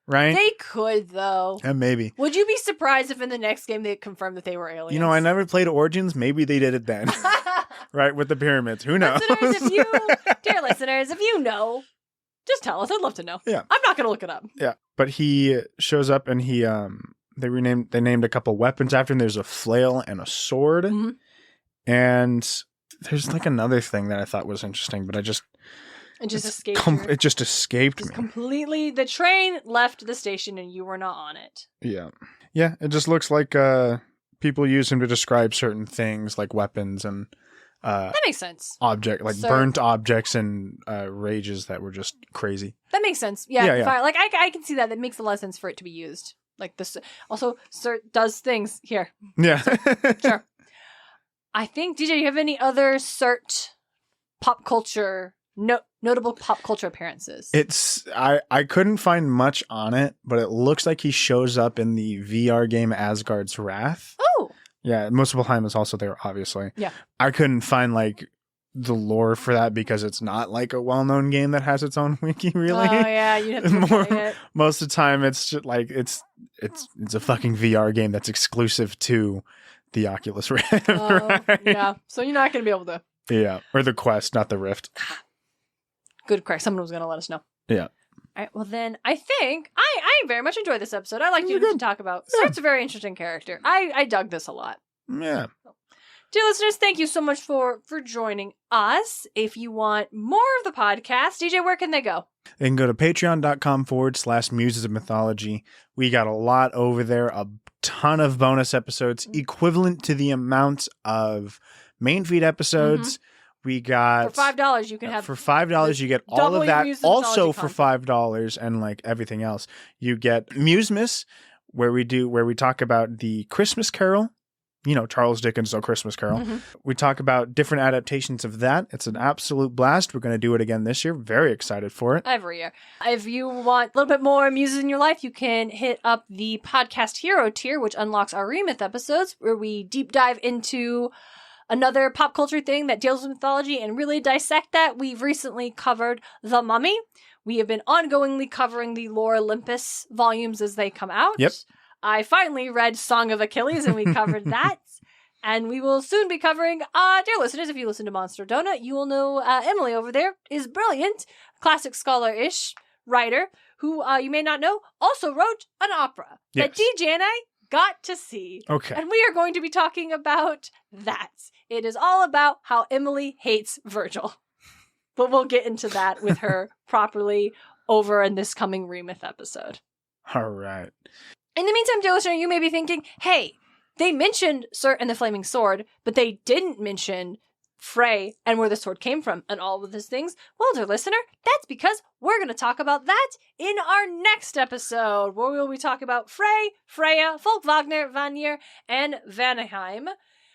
right? They could though. And maybe. Would you be surprised if in the next game they confirmed that they were aliens? You know, I never played Origins. Maybe they did it then, right? With the pyramids. Who knows? Dear listeners, if you know, just tell us. I'd love to know. Yeah, I'm not gonna look it up. Yeah, but he shows up and he They named a couple weapons after him. There's a flail and a sword. And there's like another thing that I thought was interesting, but it just escaped me. Completely. The train left the station and you were not on it. Yeah. Yeah. It just looks like people use him to describe certain things like weapons and that makes sense. Burnt objects and rages that were just crazy. That makes sense. Yeah. Fire. Like I can see that. That makes a lot of sense for it to be used. Like this. Also, Surt does things here. Yeah. Sure. I think, DJ, you have any other Surt pop culture, notable pop culture appearances? I couldn't find much on it, but it looks like he shows up in the VR game Asgard's Wrath. Oh. Yeah, Muspelheim is also there, obviously. Yeah. I couldn't find like the lore for that because it's not like a well-known game that has its own wiki, really. Oh yeah, you have to play it. Most of the time, it's just like it's a fucking VR game that's exclusive to the Oculus Rift. Right? Yeah, so you're not gonna be able to. Yeah, or the Quest, not the Rift. Good crack. Someone was gonna let us know. Yeah. All right, well then, I think I very much enjoyed this episode. I liked you to talk about. Yeah. Surt's a very interesting character. I dug this a lot. Yeah. Dear listeners, thank you so much for joining us. If you want more of the podcast, DJ, where can they go? They can go to patreon.com/Muses of Mythology. We got a lot over there, a ton of bonus episodes, equivalent to the amount of main feed episodes. We got For $5, you can have for $5 you get all double of your that. Muse of Also Mythology for $5 and like everything else, you get Musemas, where we talk about the Christmas Carol. You know, Charles Dickens' O Christmas Carol. We talk about different adaptations of that. It's an absolute blast. We're going to do it again this year. Very excited for it. every year. If you want a little bit more Muses in your life, you can hit up the Podcast Hero tier, which unlocks our Remyth episodes, where we deep dive into another pop culture thing that deals with mythology and really dissect that. We've recently covered The Mummy. We have been ongoingly covering the Lore Olympus volumes as they come out. Yep. I finally read Song of Achilles, and we covered that. And we will soon be covering, dear listeners, if you listen to Monster Donut, you will know Emily over there is brilliant, classic scholar-ish writer, who you may not know, also wrote an opera that DJ and I got to see. Okay. And we are going to be talking about that. It is all about how Emily hates Virgil. But we'll get into that with her properly over in this coming Remyth episode. All right. In the meantime, dear listener, you may be thinking, hey, they mentioned Surt and the Flaming Sword, but they didn't mention Frey and where the sword came from and all of those things. Well, dear listener, that's because we're going to talk about that in our next episode, where we'll be talking about Frey, Freya, Folk Wagner, Vanir, and Vanaheim.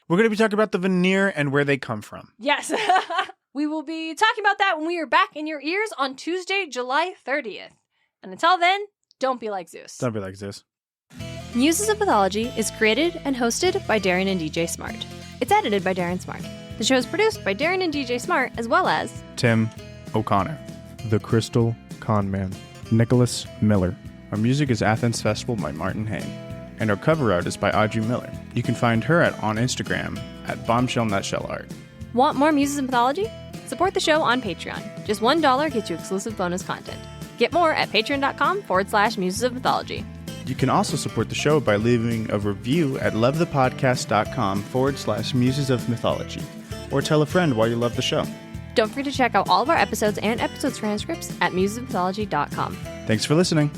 We're going to be talking about the veneer and where they come from. Yes. We will be talking about that when we are back in your ears on Tuesday, July 30th. And until then, don't be like Zeus. Don't be like Zeus. Muses of Mythology is created and hosted by Darien and DJ Smart. It's edited by Darren Smart. The show is produced by Darien and DJ Smart, as well as Tim O'Connor. The Crystal Conman. Nicholas Miller. Our music is Athens Festival by Martin Hain. And our cover art is by Audrey Miller. You can find her on Instagram at bombshellnutshellart. Want more Muses of Mythology? Support the show on Patreon. Just $1 gets you exclusive bonus content. Get more at patreon.com/Muses of Mythology. You can also support the show by leaving a review at lovethepodcast.com/Muses of Mythology. Or tell a friend why you love the show. Don't forget to check out all of our episodes and episode transcripts at musesofmythology.com. Thanks for listening.